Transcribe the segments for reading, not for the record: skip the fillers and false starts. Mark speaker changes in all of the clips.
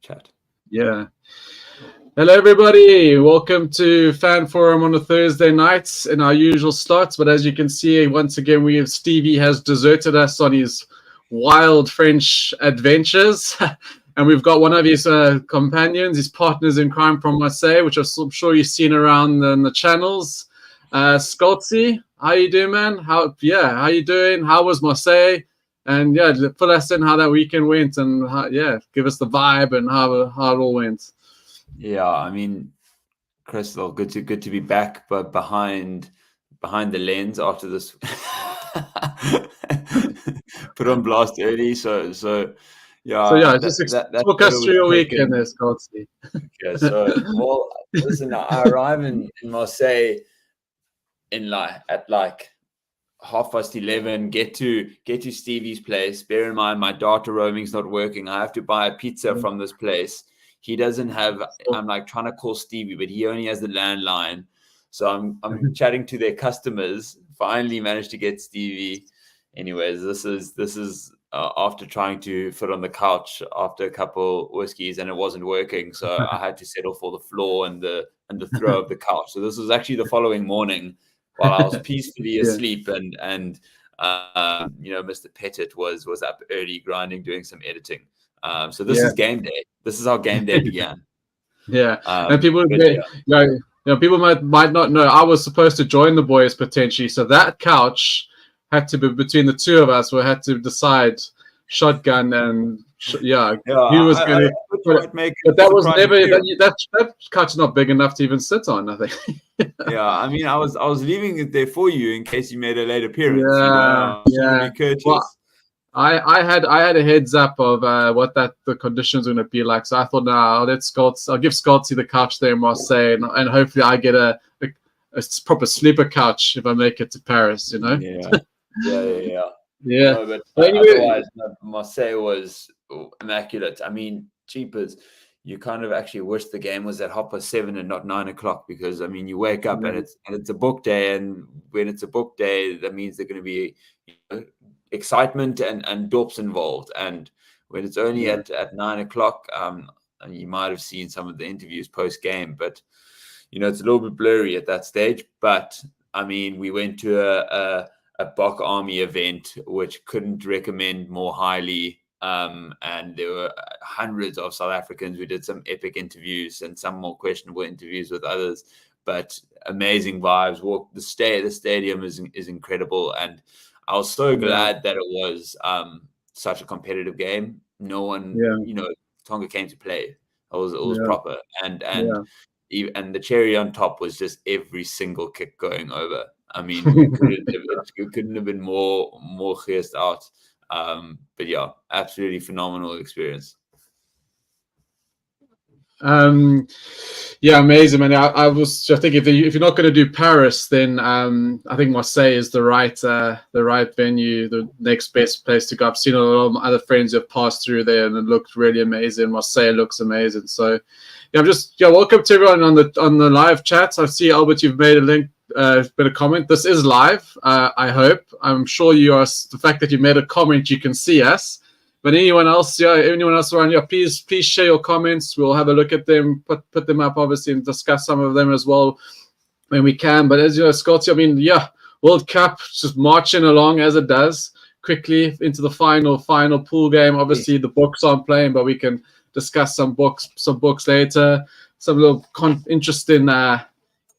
Speaker 1: chat.
Speaker 2: Yeah. Hello, everybody. Welcome to Fan Forum on a Thursday night in our usual slots. But as you can see, once again, Stevie has deserted us on his wild French adventures. And we've got one of his companions, his partners in crime from Marseille, which I'm sure you've seen around in the channels. Scotty, how you doing, man? How you doing? How was Marseille? And yeah, fill us in how that weekend went, and give us the vibe and how it all went.
Speaker 1: Yeah, I mean, Crystal, good to be back, but behind the lens after this put on blast early. So yeah.
Speaker 2: Just talk us through your weekend there, Scotty.
Speaker 1: Okay, so well, listen, I arrive in Marseille at 11:30. Get to Stevie's place. Bear in mind, my data roaming's not working. I have to buy a pizza from this place. He doesn't have. I'm like trying to call Stevie, but he only has the landline. So I'm chatting to their customers. Finally managed to get Stevie. Anyways, this is after trying to fit on the couch after a couple whiskeys, and it wasn't working. So I had to settle for the floor and the throw of the couch. So this was actually the following morning while I was peacefully asleep, and Mr. Pettit was up early grinding, doing some editing. So this is game day. This is how game day began.
Speaker 2: And people, people might not know. I was supposed to join the boys potentially, so that couch had to be between the two of us. We had to decide shotgun and who was going to. But that was never that couch is not big enough to even sit on, I think.
Speaker 1: I mean, I was leaving it there for you in case you made a late appearance.
Speaker 2: Well, I had a heads up of what the conditions were going to be like, so I thought, I'll give Scotty the couch there in Marseille, and hopefully I get a proper sleeper couch if I make it to Paris.
Speaker 1: Yeah. No, but
Speaker 2: anyway,
Speaker 1: otherwise, Marseille was immaculate. I mean, cheapers. You kind of actually wish the game was at 7:30 and not 9:00, because I mean, you wake up and it's a book day, and when it's a book day, that means there's going to be excitement and dopes involved. And when it's only at 9:00, and you might have seen some of the interviews post game, but it's a little bit blurry at that stage. But I mean, we went to a Bok Army event, which couldn't recommend more highly. And there were hundreds of South Africans. We did some epic interviews and some more questionable interviews with others, but amazing vibes. The stadium is incredible, and I was so glad that it was such a competitive game. No one, Tonga came to play. It was proper, and the cherry on top was just every single kick going over. I mean, it couldn't have been more geest out. But yeah, absolutely phenomenal experience.
Speaker 2: Amazing, man. I think if you're not going to do Paris, then I think Marseille is the right venue, the next best place to go. I've seen a lot of other friends who have passed through there, and it looked really amazing. Marseille looks amazing. So welcome to everyone on the live chat. I see, Albert, you've made a link. Been a comment. This is live. I hope. I'm sure you are. The fact that you made a comment, you can see us. But anyone else around here, please share your comments. We'll have a look at them, put them up, obviously, and discuss some of them as well when we can. But as you know, Scotty, I mean, World Cup just marching along as it does, quickly into the final pool game. Obviously, the books aren't playing, but we can discuss some books later. Some little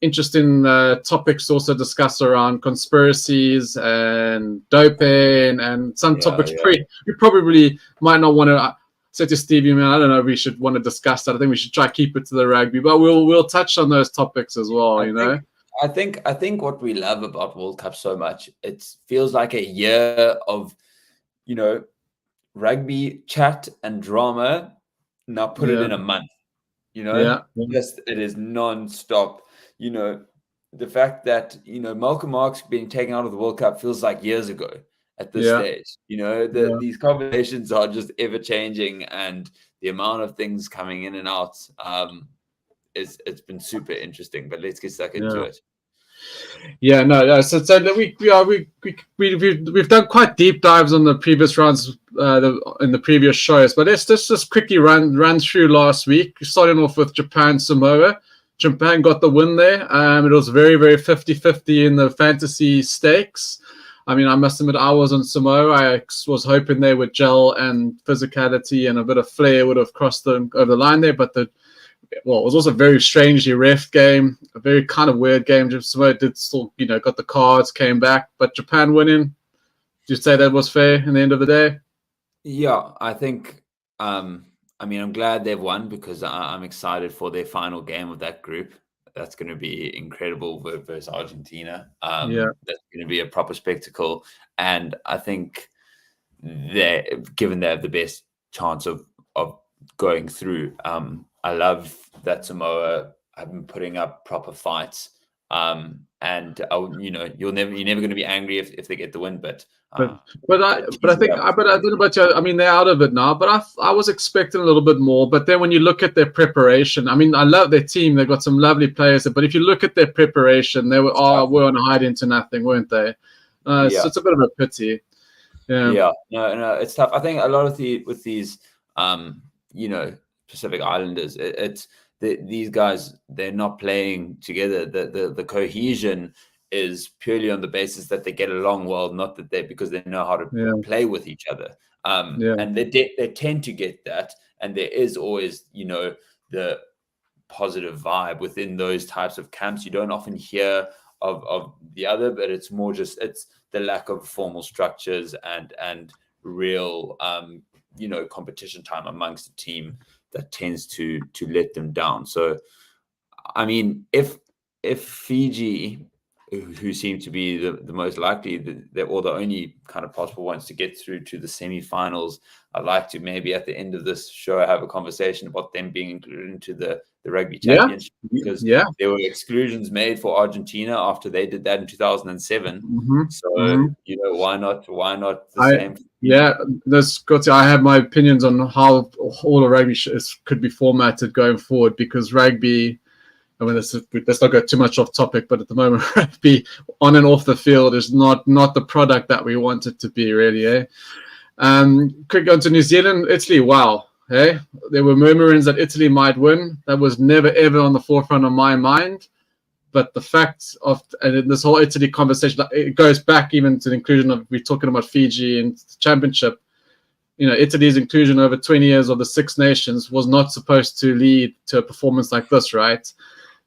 Speaker 2: interesting topics also discussed around conspiracies and doping and some topics we probably might not want to say to Stevie, man, I don't know if we should want to discuss that. I think we should try to keep it to the rugby, but we'll touch on those topics as well.
Speaker 1: I think what we love about World Cup so much, it feels like a year of rugby chat and drama. Now put it in a month. Yes, it is non-stop. The fact that, Malcolm Marx being taken out of the World Cup feels like years ago at this stage. These conversations are just ever changing, and the amount of things coming in and out, it's been super interesting. But let's get stuck into it.
Speaker 2: Yeah, no. So we've done quite deep dives on the previous rounds in the previous shows, but let's just quickly run through last week. Starting off with Japan Samoa. Japan got the win there. It was very, very 50-50 in the fantasy stakes. I mean, I must admit, I was on Samoa. I was hoping they would gel and physicality and a bit of flair would have crossed them over the line there, but it was also a very strangely ref game, a very kind of weird game. Samoa did still, got the cards, came back, but Japan winning. Do you say that was fair in the end of the day?
Speaker 1: Yeah, I think. I mean, I'm glad they've won because I'm excited for their final game of that group. That's going to be incredible versus Argentina. That's going to be a proper spectacle, and I think given they have the best chance of going through. I love that Samoa have been putting up proper fights. And you're never going to be angry if they get the win, but I don't know about you.
Speaker 2: I mean, they're out of it now, but I was expecting a little bit more. But then when you look at their preparation, I mean, I love their team. They've got some lovely players, but if you look at their prepreparation, they were on a hide into nothing, weren't they? So it's a bit of a pity.
Speaker 1: Yeah. No, it's tough. I think a lot of with these, Pacific Islanders, these guys, they're not playing together. The cohesion is purely on the basis that they get along well, not that because they know how to play with each other. And they tend to get that. And there is always, the positive vibe within those types of camps. You don't often hear of the other, but it's more just it's the lack of formal structures and real competition time amongst the team that tends to let them down. So I mean, if Fiji, who seem to be the most likely, or the only kind of possible ones to get through to the semi-finals, I'd like to maybe at the end of this show have a conversation about them being included into the Rugby Championship, because there were exclusions made for Argentina after they did that in 2007. Why not the same?
Speaker 2: Yeah, I have my opinions on how all the rugby could be formatted going forward, because rugby, I mean, let's not go too much off topic, but at the moment, rugby on and off the field is not the product that we want it to be, really. Quick on to New Zealand, Italy. Wow, hey, there were murmurings that Italy might win. That was never ever on the forefront of my mind. But the fact of this whole Italy conversation, it goes back even to the inclusion of, we're talking about Fiji and the championship. Italy's inclusion over 20 years of the Six Nations was not supposed to lead to a performance like this, right?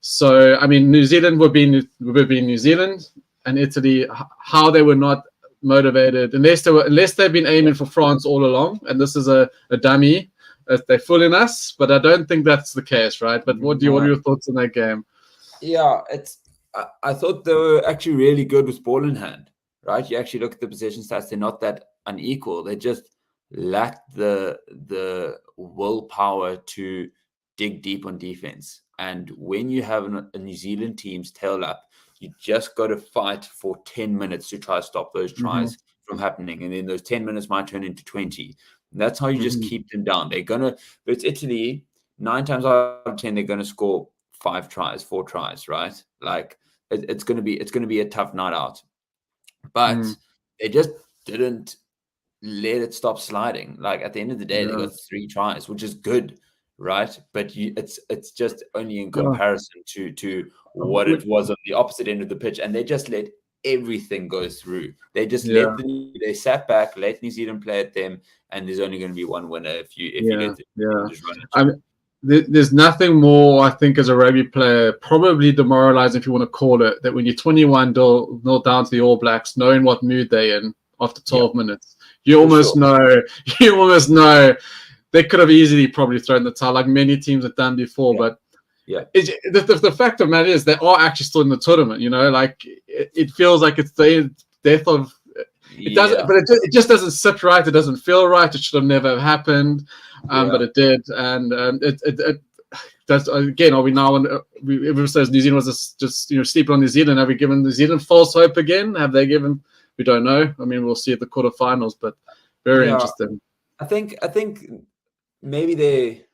Speaker 2: So, I mean, New Zealand would be New Zealand, and Italy, how they were not motivated, unless they've been aiming for France all along, and this is a dummy, they're fooling us, but I don't think that's the case, right? But what are your thoughts on that game?
Speaker 1: Yeah, I thought they were actually really good with ball in hand, right? You actually look at the possession stats, they're not that unequal. They just lacked the willpower to dig deep on defense. And when you have a New Zealand team's tail up, you just got to fight for 10 minutes to try to stop those tries from happening. And then those 10 minutes might turn into 20. And that's how you just keep them down. But it's Italy, 9 times out of 10, they're going to score 4 tries, right? Like it's going to be a tough night out. But they just didn't let it stop sliding. Like at the end of the day, they got 3 tries, which is good, right? But it's just only in comparison to what it was on the opposite end of the pitch, and they just let everything go through. They just they sat back, let New Zealand play at them, and there's only going to be one winner if you let them just run it.
Speaker 2: I mean, there's nothing more, I think, as a rugby player, probably demoralizing, if you want to call it, that when you're 21-0 down to the All Blacks, knowing what mood they're in after 12 minutes, you almost know they could have easily probably thrown the towel, like many teams have done before. But the fact of the matter is they are actually still in the tournament. Like it feels like it's the death of. It doesn't, but it just doesn't sit right. It doesn't feel right. It should have never happened, but it did, and it does. Again, are we now? Everyone says New Zealand was just sleeping on New Zealand. Have we given New Zealand false hope again? Have they given? We don't know. I mean, we'll see at the quarterfinals, but very interesting.
Speaker 1: I think maybe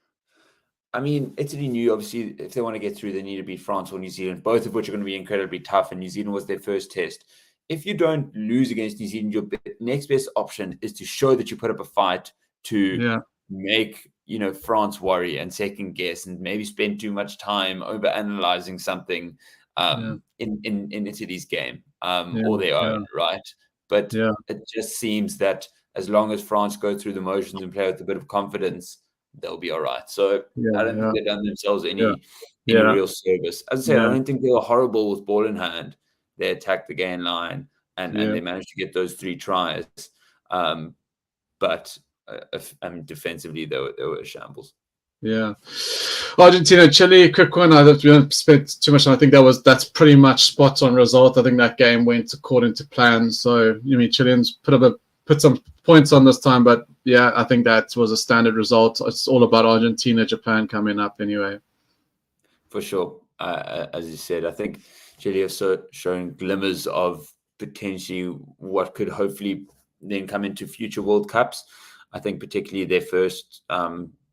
Speaker 1: I mean, Italy knew, obviously, if they want to get through, they need to beat France or New Zealand, both of which are going to be incredibly tough. And New Zealand was their first test. If you don't lose against New Zealand, your next best option is to show that you put up a fight to make, France worry and second guess and maybe spend too much time over analyzing something in Italy's game or their own, right? But it just seems that as long as France go through the motions and play with a bit of confidence, they'll be all right. So I don't think they've done themselves any real service. As I said, I don't think they were horrible with ball in hand. They attacked the gain line and they managed to get those 3 tries. But defensively, they were shambles.
Speaker 2: Yeah. Argentina, Chile, quick one. I don't spend too much time. I think that's pretty much spot on result. I think that game went according to plan. So, Chileans put some points on this time, but yeah, I think that was a standard result. It's all about Argentina, Japan coming up anyway.
Speaker 1: For sure. As you said, I think Chile have shown glimmers of potentially what could hopefully then come into future World Cups. I think particularly their first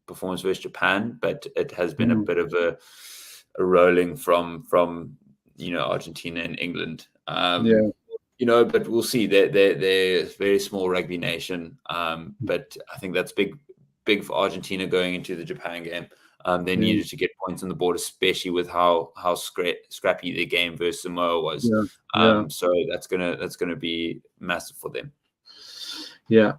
Speaker 1: performance versus Japan, but it has been a bit of a rolling from Argentina and England. But we'll see. They're a very small rugby nation, but I think that's big for Argentina going into the Japan game. They needed to get points on the board, especially with how scrappy their game versus Samoa was. So that's gonna be massive for them.
Speaker 2: Yeah.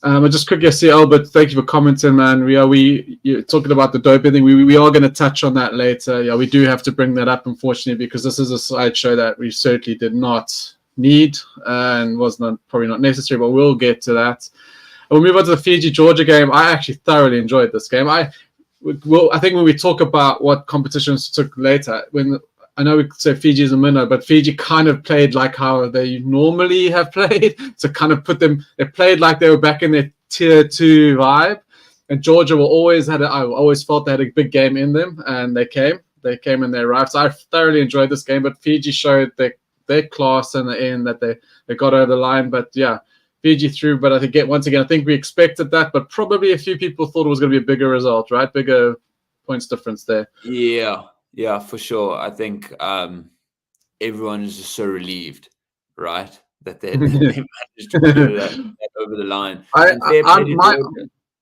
Speaker 2: I just quickly say, Albert, thank you for commenting, man. You're talking about the doping thing. We are going to touch on that later. Yeah, we do have to bring that up, unfortunately, because this is a slideshow that we certainly did not need and was probably not necessary, but we'll get to that. And we'll move on to the Fiji-Georgia game. I actually thoroughly enjoyed this game. I think when we talk about what competitions took later, I know we say Fiji is a minnow, but Fiji kind of played like how they normally have played. So kind of they played like they were back in their tier 2 vibe. And Georgia I always felt they had a big game in them, and they came and they arrived. So I thoroughly enjoyed this game, but Fiji showed their class in the end that they got over the line. But yeah, Fiji through, but I think I think we expected that, but probably a few people thought it was going to be a bigger result, right? Bigger points difference there.
Speaker 1: Yeah, for sure. I think everyone is just so relieved, right, that they managed to put that over the line.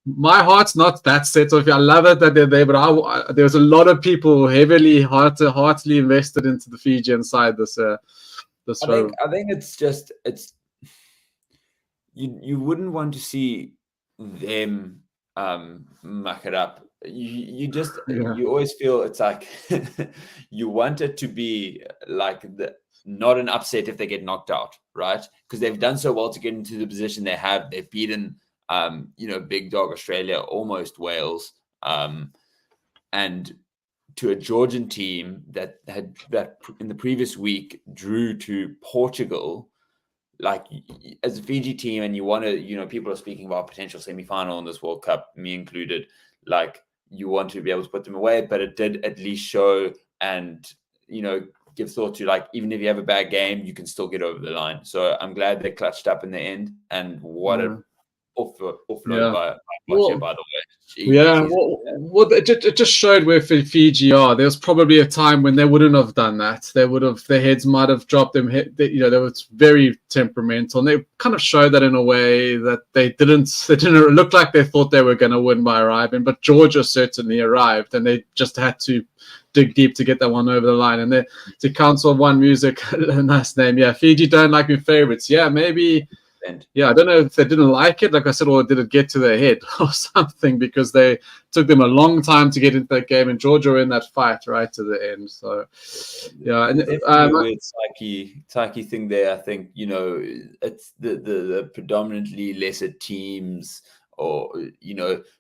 Speaker 2: My heart's not that set off. I love it that they're there, but there's a lot of people heavily, heartily invested into the Fijian side this I
Speaker 1: think it's you wouldn't want to see them muck it up. You always feel it's like you want it to be like not an upset if they get knocked out, right? Because they've done so well to get into the position they have. They've beaten big dog Australia, almost Wales, and to a Georgian team that in the previous week drew to Portugal. Like, as a Fiji team, and you want to, people are speaking about potential semi-final in this World Cup, me included, like, you want to be able to put them away, but it did at least show and, give thought to, like, even if you have a bad game, you can still get over the line. So I'm glad they clutched up in the end, and what an offload by the way.
Speaker 2: It just showed where Fiji are. There was probably a time when they wouldn't have done that. Their heads might have dropped them. They were very temperamental, and they kind of showed that in a way that they didn't look like they thought they were going to win by arriving. But Georgia certainly arrived, and they just had to dig deep to get that one over the line. And to Council of One Music, a nice name. Yeah, Fiji don't like me favorites. Yeah, maybe. Yeah, I don't know if they didn't like it, like I said, or did it get to their head or something, because they took them a long time to get into that game, and Georgia were in that fight right to the end. So, yeah. And
Speaker 1: weird psyche thing there. I think, it's the predominantly lesser teams or,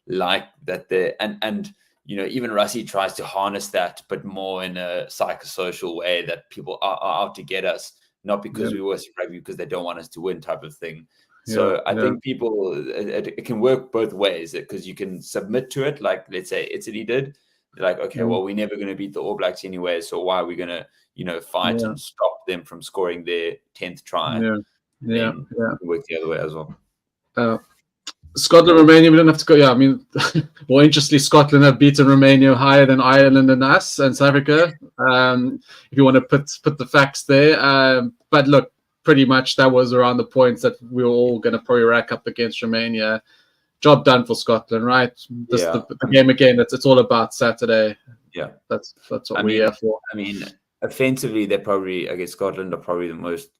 Speaker 1: like that there. And even Russie tries to harness that, but more in a psychosocial way, that people are out to get us. Not because we worship rugby, because they don't want us to win, type of thing. So I think people, it can work both ways, because you can submit to it, like let's say Italy did. They're like, okay, well, we're never going to beat the All Blacks anyway, so why are we going to, fight and stop them from scoring their 10th try? It can work the other way as well.
Speaker 2: Scotland, Romania, we don't have to go. Yeah, I mean, more interestingly, Scotland have beaten Romania higher than Ireland and us and South Africa. If you want to put the facts there, but look, pretty much that was around the points that we were all going to probably rack up against Romania. Job done for Scotland, right? The game again. It's all about Saturday.
Speaker 1: Yeah,
Speaker 2: that's what we're here for.
Speaker 1: I mean, offensively, they're probably, I guess, Scotland are probably the most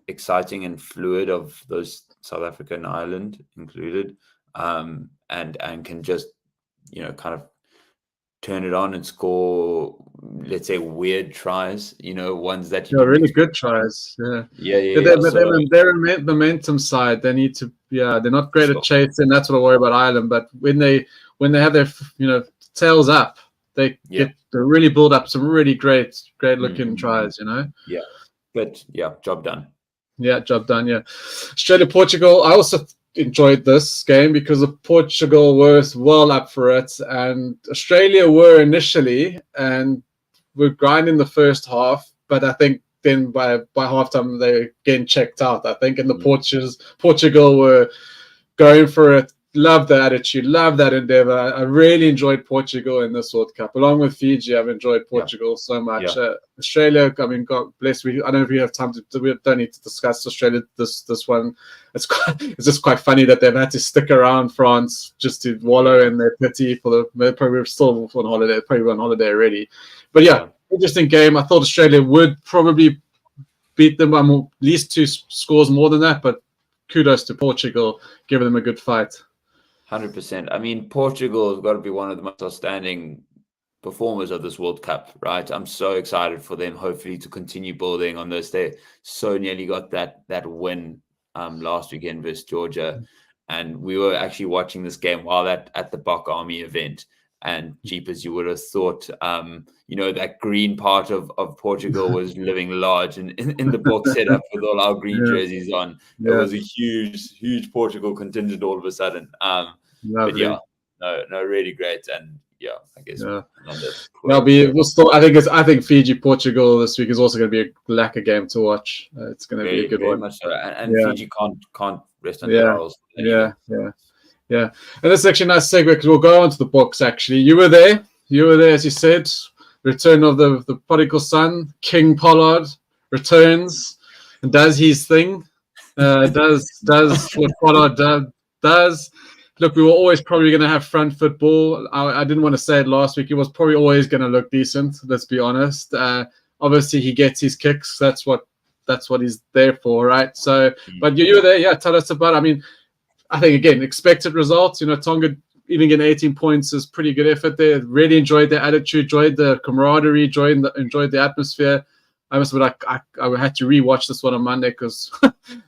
Speaker 1: exciting and fluid of those, South Africa and Ireland included, and can just, you know, kind of turn it on and score, let's say, weird tries, you know, ones that you
Speaker 2: really good tries. They're the momentum side. They need to. They're not great at chasing. That's what I worry about Ireland. But when they have their, you know, tails up, they really build up some really great looking tries. You know.
Speaker 1: Yeah, but job done.
Speaker 2: Yeah, job done. Yeah, Australia, Portugal. I also enjoyed this game because Portugal were well up for it, and Australia were initially, and were grinding the first half. But I think then by halftime they were getting checked out. I think, and the Portugal were going for it. Love the attitude, love that endeavor. I really enjoyed Portugal in this World Cup, along with Fiji. I've enjoyed Portugal so much. Australia, I mean, God bless. I don't know if we have time to. We don't need to discuss Australia. This one, it's just quite funny that they've had to stick around France just to wallow in their pity for the. Probably still on holiday. Probably on holiday already. But interesting game. I thought Australia would probably beat them by at least 2 scores more than that. But kudos to Portugal, giving them a good fight.
Speaker 1: 100%. I mean, Portugal has got to be one of the most outstanding performers of this World Cup, right? I'm so excited for them, hopefully, to continue building on this. They so nearly got that win last weekend versus Georgia, and we were actually watching this game while at the Bok Army event. And jeepers, you would have thought, you know, that green part of Portugal was living large in the Bok setup with all our green jerseys on. It was a huge Portugal contingent all of a sudden. But no, really great. And I guess
Speaker 2: I think Fiji Portugal this week is also going to be a lacquer game to watch. It's going to be a good one.
Speaker 1: Much so. And Fiji can't rest on their laurels.
Speaker 2: Yeah, and that's actually a nice segue because we'll go on to the Boks. Actually, you were there, as you said. Return of the prodigal son, King Pollard, returns and does his thing. Does what Pollard does. Look, we were always probably going to have front football. I didn't want to say it last week. It was probably always going to look decent. Let's be honest. Obviously, he gets his kicks. That's what he's there for, right? So, but you were there. Yeah, tell us about. I mean, I think, again, expected results. You know, Tonga even getting 18 points is pretty good effort there. Really enjoyed their attitude, enjoyed the camaraderie, enjoyed the atmosphere. I must admit, I had to rewatch this one on Monday because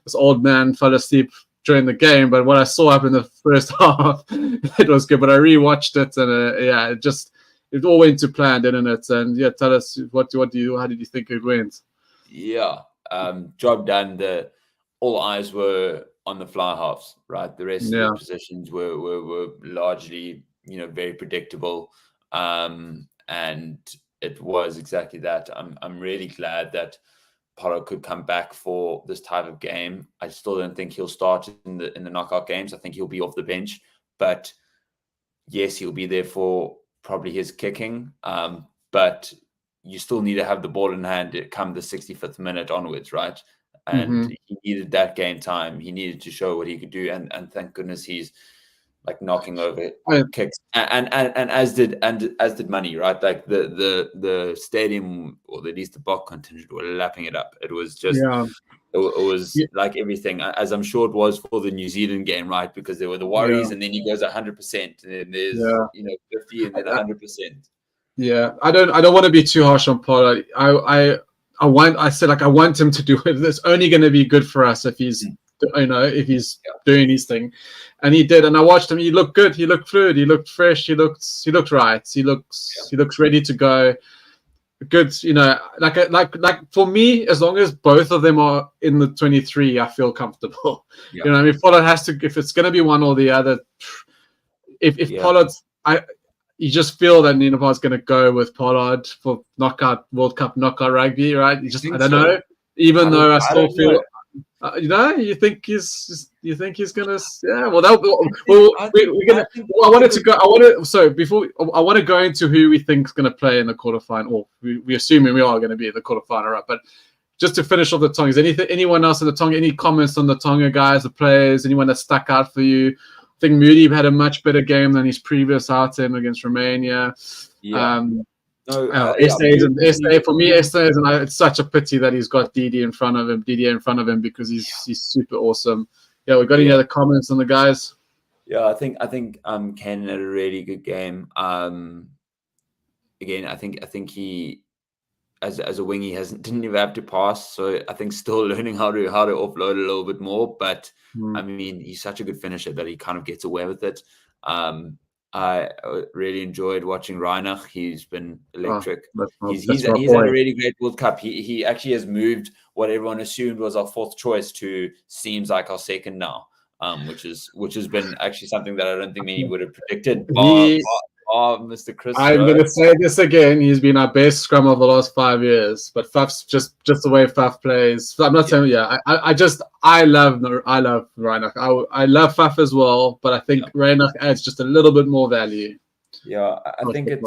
Speaker 2: this old man fell asleep during the game. But what I saw up in the first half, it was good. But I rewatched it, and it all went to plan, didn't it? And tell us how did you think it went?
Speaker 1: Yeah, job done. All eyes were on the fly halves, right? The rest of the positions were largely, you know, very predictable, and it was exactly that. I'm really glad that Pollard could come back for this type of game. I still don't think he'll start in the knockout games. I think he'll be off the bench, but yes, he'll be there for probably his kicking. But you still need to have the ball in hand come the 65th minute onwards, right? And he needed that game time. He needed to show what he could do, and thank goodness he's like knocking over kicks, and as did Money, right? Like the stadium, or at least the Bok contingent, were lapping it up. It was just it was like everything, as I'm sure it was for the New Zealand game, right? Because there were the worries, and then he goes 100%, and then there's 50, and then 100%.
Speaker 2: Yeah, I don't want to be too harsh on Pollard. I want him to do it. It's only going to be good for us if he's, if he's doing his thing, and he did. And I watched him. He looked good. He looked fluid. He looked fresh. He looked right. He looks ready to go. Good. You know, like for me, as long as both of them are in the 23, I feel comfortable. Yeah. You know, I mean, Pollard has to. If it's going to be one or the other, if Pollard's, you just feel that Nineveh's going to go with Pollard for knockout World Cup knockout rugby, right? I don't know. Even though I still feel You think he's gonna? Yeah. Well, we're gonna. I wanted to go. I want to. So before I want to go into who we think is gonna play in the quarterfinal. Or we assuming we are going to be in the quarterfinal, right? But just to finish off the Tonga, is anyone else in the Tonga? Any comments on the Tonga guys, the players? Anyone that stuck out for you? I think Moody had a much better game than his previous outing against Romania.
Speaker 1: Yeah.
Speaker 2: SA for me, it's such a pity that he's got Didier in front of him because he's super awesome. Yeah, we got any other comments on the guys?
Speaker 1: Yeah, I think Ken had a really good game. Again, I think he as a wing he didn't even have to pass, so I think still learning how to offload a little bit more. But I mean, he's such a good finisher that he kind of gets away with it. I really enjoyed watching Reinach. He's been electric. He's had a really great World Cup. He actually has moved what everyone assumed was our fourth choice to seems like our second now, which has been actually something that I don't think many would have predicted. Mr. Chris,
Speaker 2: I'm going to say this again. He's been our best scrum of the last 5 years. But Faf's just the way Faf plays. I'm not saying I love Reinach. I love Faf as well, but I think Reinach adds just a little bit more value.
Speaker 1: Yeah, I think it's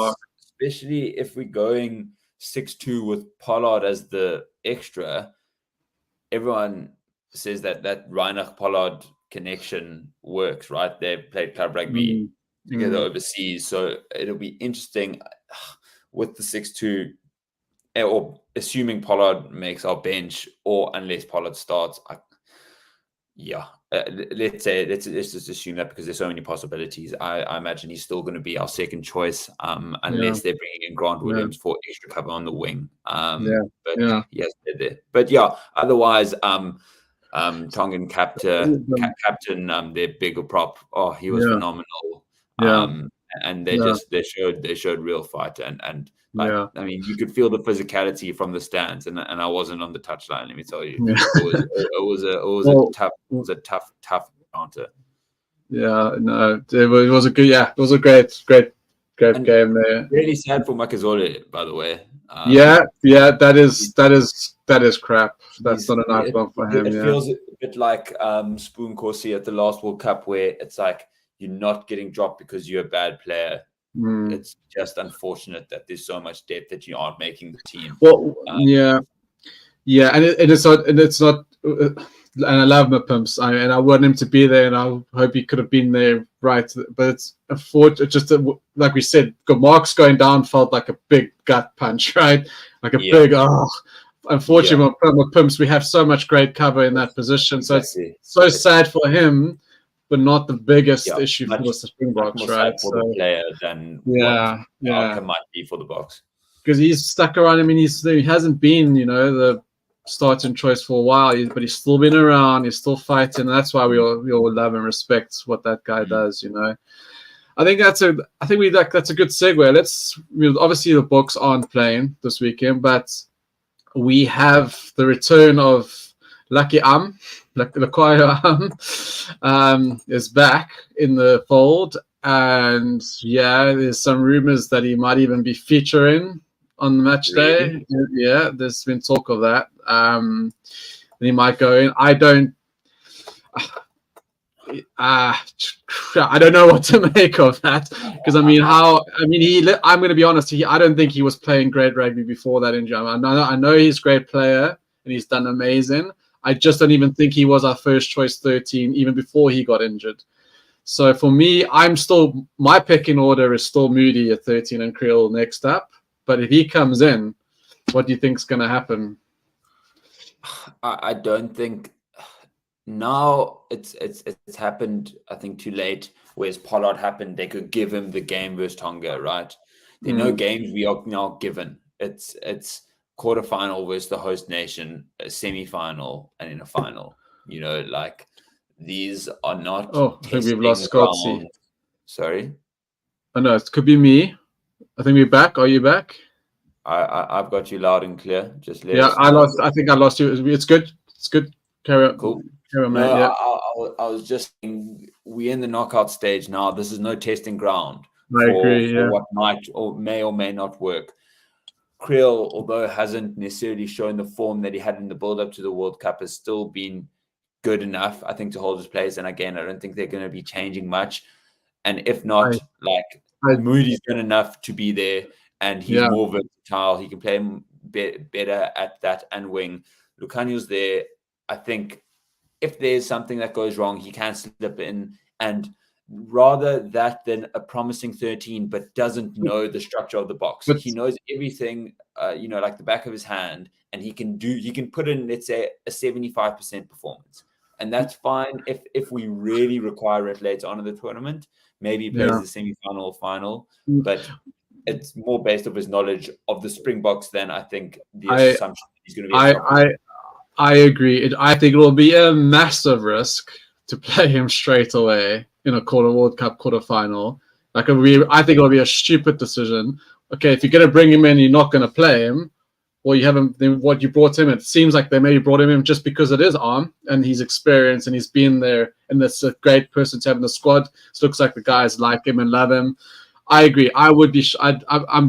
Speaker 1: especially if we're going 6-2 with Pollard as the extra. Everyone says that Reinach Pollard connection works, right? They've played club rugby together overseas, so it'll be interesting with the 6-2, or assuming Pollard makes our bench, or unless Pollard starts. Let's just assume that, because there's so many possibilities. I imagine he's still going to be our second choice, unless they're bringing in Grant Williams for extra cover on the wing. But otherwise, Tongan captain, their bigger prop. Oh, he was phenomenal. And they showed real fight, and I mean, you could feel the physicality from the stands, and I wasn't on the touchline. Let me tell you, it was a tough encounter.
Speaker 2: Yeah, no, it was a good. Yeah, it was a great game there.
Speaker 1: Really sad for Makazole, by the way.
Speaker 2: That is crap. That's not a nice one for him.
Speaker 1: It feels a bit like Spoon Corsi at the last World Cup, where it's like you're not getting dropped because you're a bad player. It's just unfortunate that there's so much depth that you aren't making the team.
Speaker 2: Well, and it's not. And I love my pimps, and I want him to be there, and I hope he could have been there, right? But it's just like we said, Mark's going down felt like a big gut punch, right? Like a big Unfortunately, with pimps, we have so much great cover in that position, so it's so sad for him, but not the biggest issue for the Springboks, right?
Speaker 1: For the player than what the outcome might be for the Boks,
Speaker 2: because he's stuck around. I mean, he hasn't been, the starting choice for a while, but he's still been around. He's still fighting. And that's why we all love and respect what that guy does. I think that's a good segue. Obviously the Boks aren't playing this weekend, but we have the return of Lucky Lakwaya is back in the fold, and there's some rumors that he might even be featuring on the match day. Yeah, there's been talk of that. And he might go in. I don't know what to make of that, because I'm going to be honest. I don't think he was playing great rugby before that injury. I know he's a great player and he's done amazing. I just don't even think he was our first choice 13 even before he got injured. So for me, my pecking order is still Moody at 13 and Creel next up. But if he comes in, what do you think is going to happen?
Speaker 1: I don't think now it's happened. I think too late. Whereas Pollard happened, they could give him the game versus Tonga, right? There are no games we are now given. It's quarterfinal versus the host nation, a semi-final, and in a final. Like these are not.
Speaker 2: Oh, I think we've lost Scotty.
Speaker 1: Sorry.
Speaker 2: Oh no, it could be me. I think we're back. Are you back?
Speaker 1: I've got you loud and clear. Just
Speaker 2: I think I lost you. It's good. It's good. Carry on.
Speaker 1: Cool.
Speaker 2: Carry on, mate.
Speaker 1: I was just saying, we're in the knockout stage now. This is no testing ground
Speaker 2: for
Speaker 1: what might or may not work. Creel, although hasn't necessarily shown the form that he had in the build-up to the World Cup, has still been good enough, I think, to hold his place. And again, I don't think they're going to be changing much. And if not, Moody's good enough to be there, and he's more versatile. He can play better at that and wing. Lukhanyo's there. I think if there's something that goes wrong, he can slip in, and rather that than a promising 13 but doesn't know the structure of the box. He knows everything, like the back of his hand, and he can put in, let's say, a 75% performance. And that's fine if we really require it later on in the tournament. Maybe he plays the semi-final or final, but it's more based on his knowledge of the Springboks than I think the assumption that he's going to be
Speaker 2: I agree. I think it will be a massive risk to play him straight away in a World Cup quarterfinal. I think it'll be a stupid decision. Okay, if you're going to bring him in, you're not going to play him. Well, you haven't. Then what you brought him? It seems like they maybe brought him in just because it is Arm and he's experienced and he's been there, and that's a great person to have in the squad. It looks like the guys like him and love him. I agree. I would be. I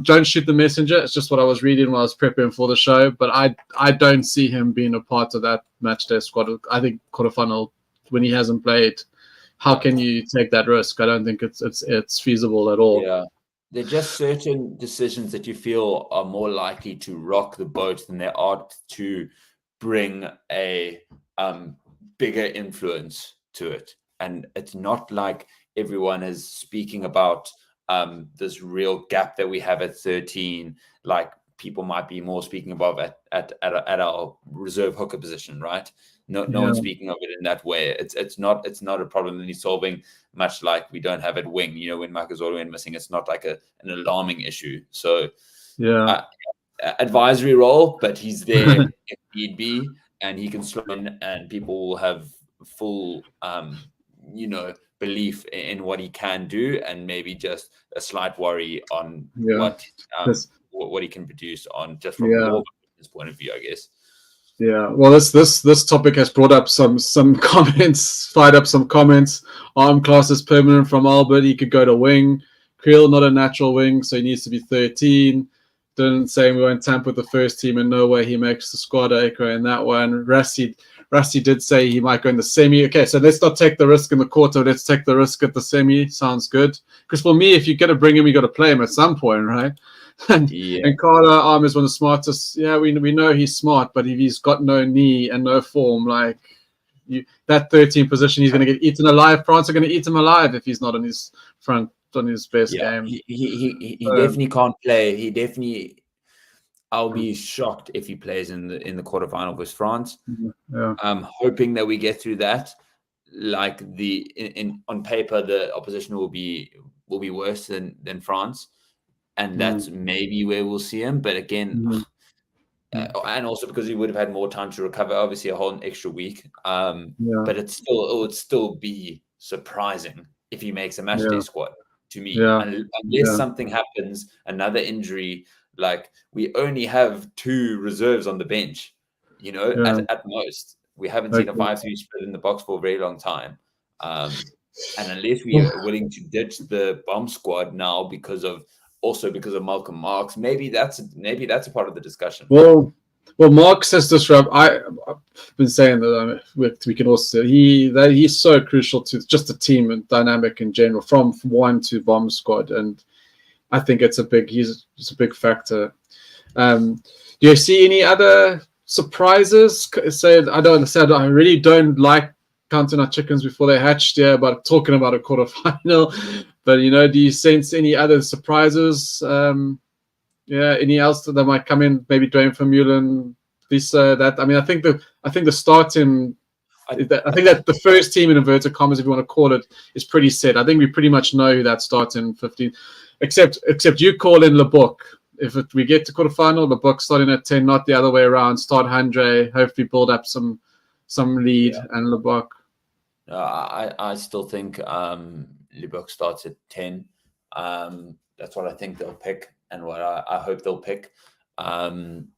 Speaker 2: don't shoot the messenger. It's just what I was reading while I was prepping for the show. But I don't see him being a part of that match day squad. I think quarterfinal when he hasn't played. How can you take that risk? I don't think it's feasible at all.
Speaker 1: Yeah. There are just certain decisions that you feel are more likely to rock the boat than they are to bring a bigger influence to it. And it's not like everyone is speaking about this real gap that we have at 13, like people might be more speaking about at our reserve hooker position, right? No one's speaking of it in that way. It's not a problem that he's solving, much like we don't have at wing. When Makazole went missing, it's not like an alarming issue. So advisory role, but he's there if need be, and he can slot in, and people will have full belief in what he can do, and maybe just a slight worry on what he can produce on just from more business point of view, I guess.
Speaker 2: Yeah, well, this topic has brought up some comments, fired up some comments. Arm class is permanent from Albert. He could go to wing. Creel, not a natural wing, so he needs to be 13. Didn't say we won't tamper with the first team, and no way he makes the squad. Acre in that one. Rusty did say he might go in the semi. Okay, so let's not take the risk in the quarter. Let's take the risk at the semi. Sounds good. Because for me, if you're going to bring him, you got to play him at some point, right? And Carter Arm is one of the smartest. Yeah, we know he's smart, but if he's got no knee and no form, that 13 position, he's going to get eaten alive. France are going to eat him alive if he's not on his best game.
Speaker 1: He definitely can't play. I'll be shocked if he plays in the quarterfinal with France.
Speaker 2: Yeah.
Speaker 1: I'm hoping that we get through that. Like on paper, the opposition will be worse than France. And that's maybe where we'll see him. But again, and also because he would have had more time to recover, obviously a whole extra week. But it would still be surprising if he makes a match day squad to me. Unless something happens, another injury, like we only have 2 reserves on the bench, at most. We haven't seen a 5-3 split in the box for a very long time. And unless we are willing to ditch the bomb squad now because of Malcolm Marx, maybe that's a part of the discussion.
Speaker 2: Well, Marx has disrupted. I've been saying that we can also he's so crucial to just the team and dynamic in general, from 1 to bomb squad, and I think he's a big factor. Do you see any other surprises? I really don't like counting our chickens before they hatched. Yeah, but talking about a quarterfinal. But do you sense any other surprises? Any else that might come in? Maybe Dwayne Vermeulen, Lisa. I think the starting. I think that the first team in inverted commas, if you want to call it, is pretty set. I think we pretty much know who that starting 15, except you call in LeBook. If we get to quarterfinal, LeBook starting at 10, not the other way around. Start Andre, hopefully build up some lead, and LeBook.
Speaker 1: I still think LeBook starts at 10. That's what I think they'll pick, and what I hope they'll pick. And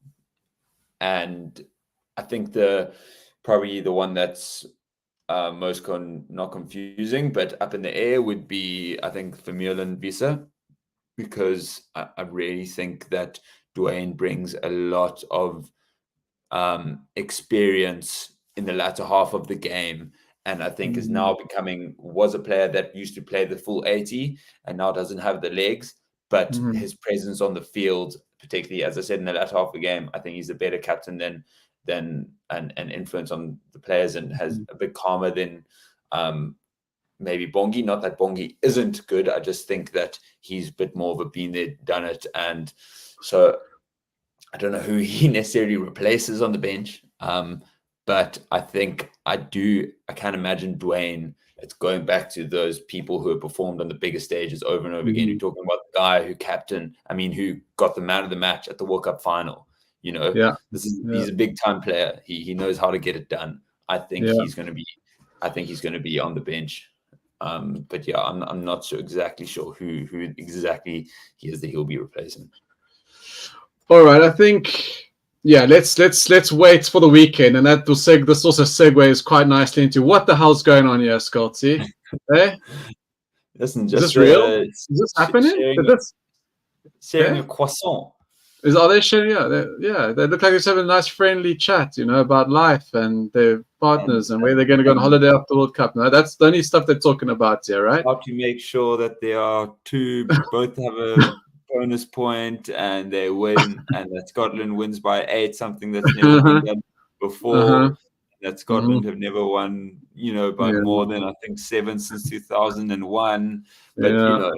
Speaker 1: I think probably the one that's most not confusing, but up in the air would be, I think, Vermeulen Visa, because I really think that Dwayne brings a lot of experience in the latter half of the game. And I think is now was a player that used to play the full 80 and now doesn't have the legs, but his presence on the field, particularly, as I said, in the latter half of the game, I think he's a better captain than an influence on the players, and has a bit calmer than maybe Bongi. Not that Bongi isn't good. I just think that he's a bit more of a been there, done it. And so I don't know who he necessarily replaces on the bench. But I think I can't imagine Dwayne. It's going back to those people who have performed on the biggest stages over and over again. You're talking about the guy who got the man of the match at the World Cup final. He's a big time player. He knows how to get it done. I think he's going to be on the bench. But yeah, I'm not exactly sure who exactly he is that he'll be replacing.
Speaker 2: All right, I think. Yeah, let's wait for the weekend, and that will this also segues quite nicely into what the hell's going on here, Scotty. Eh?
Speaker 1: Listen,
Speaker 2: is this real? Is this happening?
Speaker 1: Sharing a croissant.
Speaker 2: Are they sharing? They look like they're having a nice friendly chat, about life and their partners and where they're going to go on holiday after the World Cup. No, that's the only stuff they're talking about here, right?
Speaker 1: How to make sure that they are both have a bonus point and they win, and that Scotland wins by 8, something that's never been done before. That Scotland have never won, by more than I think 7 since 2001. But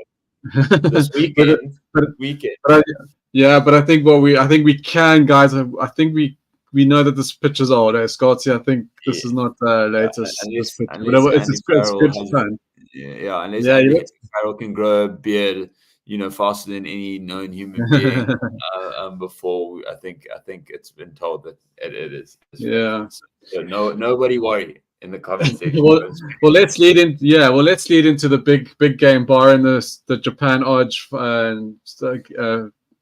Speaker 1: this weekend,
Speaker 2: but I think we can, guys. I think we know that this pitch is old, Scotty. I think this is not the latest. It's good fun.
Speaker 1: Unless Farrell can grow a beard, faster than any known human being before. I think it's been told that it is. So nobody worry in the conversation.
Speaker 2: well, let's lead in. Yeah, well, let's lead into the big game, barring the Japan Odge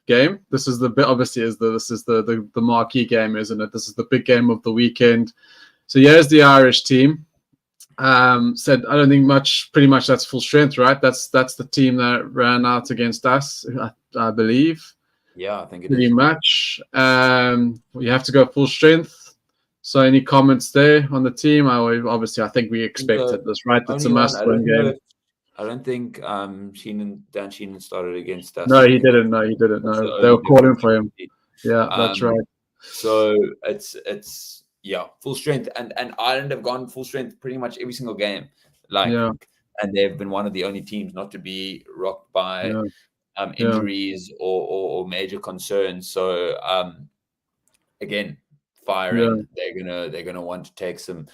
Speaker 2: game. This is the marquee game, isn't it? This is the big game of the weekend. So here's the Irish team. Said I don't think pretty much that's full strength, right? That's the team that ran out against us, I believe.
Speaker 1: Yeah, I think it
Speaker 2: pretty
Speaker 1: is.
Speaker 2: much. You have to go full strength. So any comments there on the team? I think we expected this, right? It's a must-win game.
Speaker 1: I don't think Dan Sheenan started against us.
Speaker 2: No, he didn't. No, they were calling for him. Yeah, that's right.
Speaker 1: So it's full strength, and Ireland have gone full strength pretty much every single game. And they've been one of the only teams not to be rocked by injuries or major concerns. So again, firing. They're gonna want to take some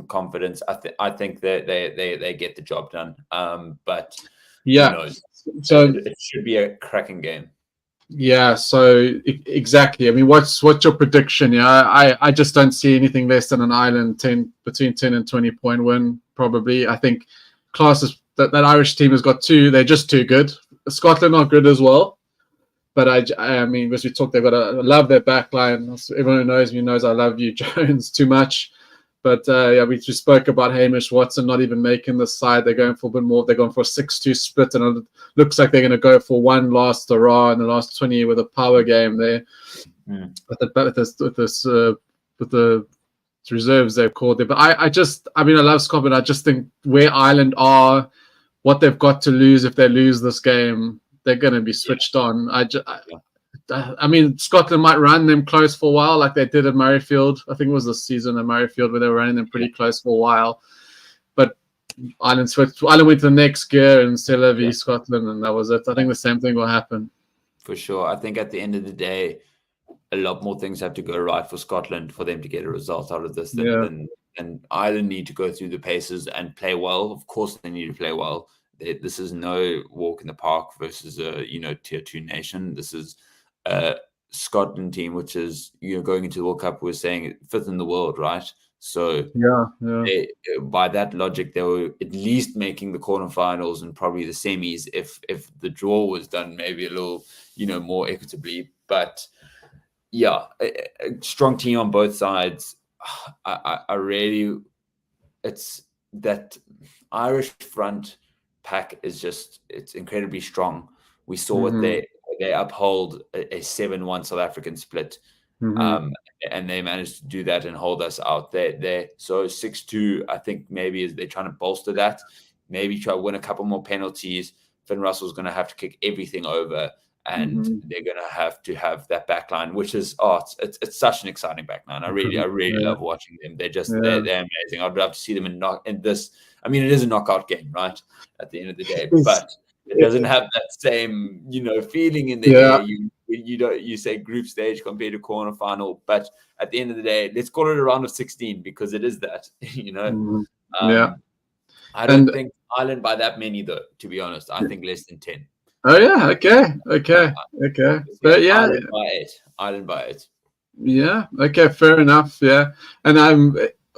Speaker 1: confidence. I think that they get the job done. But who knows? So it should be a cracking game.
Speaker 2: Yeah, so exactly. I mean, what's your prediction? Yeah, I just don't see anything less than an Ireland between 10 and 20 point win. Probably, I think that Irish team has got two. They're just too good. Scotland are good as well, but I mean, as we talked, they've got I love their back line. Everyone who knows me knows I love you, Jones, too much. But we just spoke about Hamish Watson not even making the side. They're going for a bit more. They're going for a 6-2 split, and it looks like they're going to go for one last hurrah in the last 20 with a power game there. With the reserves they've called there. But I love Scotland. I just think where Ireland are, what they've got to lose if they lose this game, they're going to be switched on. I mean, Scotland might run them close for a while, like they did at Murrayfield. I think it was this season at Murrayfield where they were running them pretty close for a while. But Ireland went to the next gear and Tel Aviv, Scotland, and that was it. I think the same thing will happen.
Speaker 1: For sure. I think at the end of the day, a lot more things have to go right for Scotland for them to get a result out of this. And Ireland need to go through the paces and play well. Of course, they need to play well. This is no walk in the park versus a tier 2 nation. This is a Scotland team, which is going into the World Cup, we're saying 5th in the world, right? So by that logic, they were at least making the quarterfinals and probably the semis if the draw was done maybe a little more equitably. But a strong team on both sides. I really, it's that Irish front pack is it's incredibly strong. We saw what they uphold a 7-1 South African split. and they managed to do that and hold us out there. So 6-2, I think maybe they're trying to bolster that. Maybe try to win a couple more penalties. Finn Russell's going to have to kick everything over, and they're going to have that back line, which is it's such an exciting back line. I really love watching them. They're amazing. I'd love to see them in this. I mean, it is a knockout game, right? At the end of the day, but it doesn't have that same feeling in the air. You say group stage compared to quarterfinal, but at the end of the day, let's call it a round of 16 because it is that. I don't think Ireland by that many, though, to be honest. I think less than 10.
Speaker 2: Oh, yeah. Okay. But yeah.
Speaker 1: Ireland by 8.
Speaker 2: Yeah. Okay. Fair enough. Yeah. And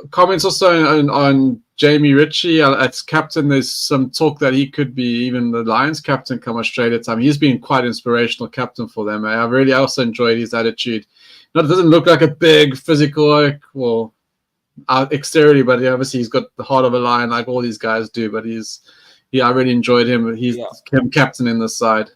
Speaker 2: comments also on Jamie Ritchie as captain. There's some talk that he could be even the Lions captain come Australia time. He's been quite inspirational captain for them. I really also enjoyed his attitude. It doesn't look like a big physical, exteriorly, but obviously he's got the heart of a lion like all these guys do. But I really enjoyed him. He's captain in this side.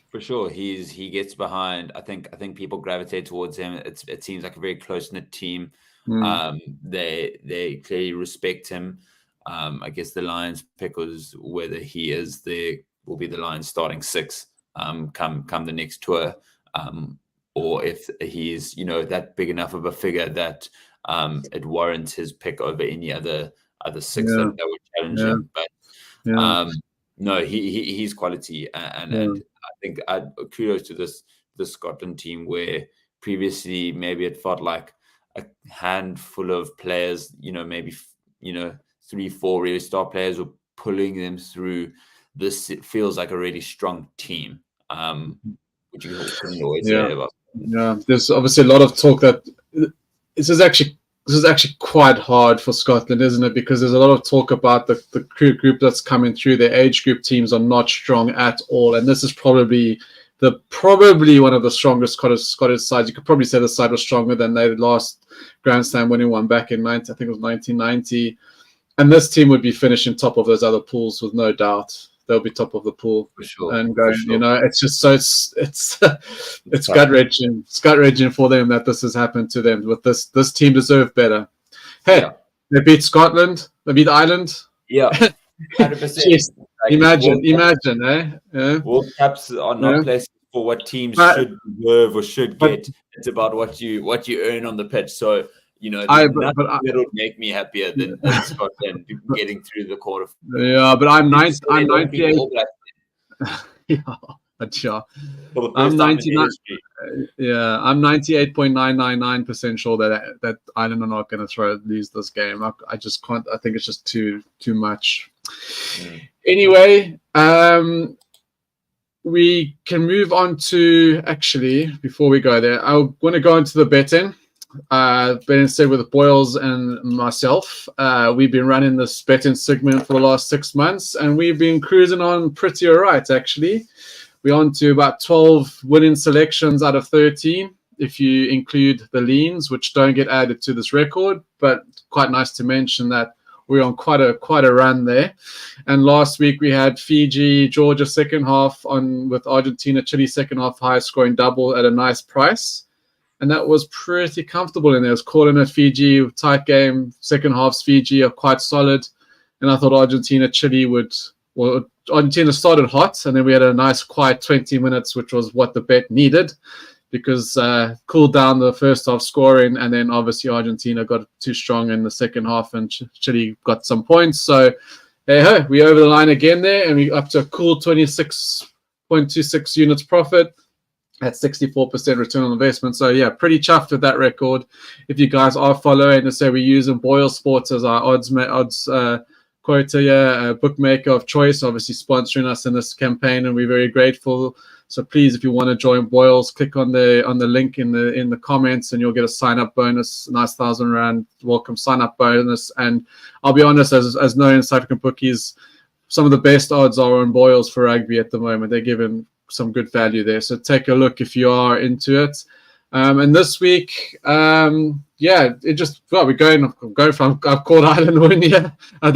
Speaker 1: For sure, he gets behind. I think people gravitate towards him. It seems like a very close knit team. They clearly respect him. I guess the Lions pick was whether he will be the Lions starting 6 come the next tour, or if he's that big enough of a figure that it warrants his pick over any other 6 that would challenge him. But no, he's quality, and I think kudos to this Scotland team where previously maybe it felt like a handful of players, maybe 3-4 really star players were pulling them through. This it feels like a really strong team, which you couldn't always say about.
Speaker 2: Yeah, there's obviously a lot of talk that this is actually quite hard for Scotland, isn't it? Because there's a lot of talk about the group that's coming through. Their age group teams are not strong at all, and this is probably one of the strongest Scottish sides. You could probably say the side was stronger than their last Grand Slam winning one back in 1990. And this team would be finishing top of those other pools with no doubt. They'll be top of the pool
Speaker 1: for sure.
Speaker 2: And going, it's just so it's gut wrenching. It's gut wrenching for them that this has happened to them. With this team deserve better. Hey, they beat Scotland. They beat Ireland.
Speaker 1: Yeah, 100%.
Speaker 2: Imagine, eh? Yeah.
Speaker 1: World Cups are not places for what teams should deserve or should get. It's about what you earn on the pitch. So that would make me happier than Scotland getting through the quarter.
Speaker 2: Yeah, but I'm 98. I'm 99. Yeah, I'm 98.999% sure that Ireland are not going to lose this game. I just can't. I think it's just too much. Anyway, we can move on to before we go there, I want to go into the betting. But instead with Boyles and myself, we've been running this betting segment for the last 6 months, and we've been cruising on pretty all right, actually. We're on to about 12 winning selections out of 13, if you include the leans, which don't get added to this record, but quite nice to mention that we're on quite a run there. And last week we had Fiji, Georgia second half with Argentina, Chile second half, highest scoring double at a nice price. And that was pretty comfortable in there. I was calling it Fiji, tight game. Second half's Fiji are quite solid. And I thought Argentina, Chile Argentina started hot, and then we had a nice quiet 20 minutes, which was what the bet needed, because cooled down the first half scoring, and then obviously Argentina got too strong in the second half, and Chile got some points. So, hey, we over the line again there, and we up to a cool 26.26 units profit. At 64% return on investment. So, yeah, pretty chuffed with that record. If you guys are following, to say we're using BOYLESPORTS as our odds quota, bookmaker of choice, obviously sponsoring us in this campaign, and we're very grateful. So please, if you want to join Boyles, click on the link in the comments, and you'll get a sign-up bonus, nice R1,000 welcome sign-up bonus. And I'll be honest, as known South African bookies, some of the best odds are on Boyles for rugby at the moment. They're giving some good value there, so take a look if you are into it. And this week, it just we're going from I've called Ireland win here. I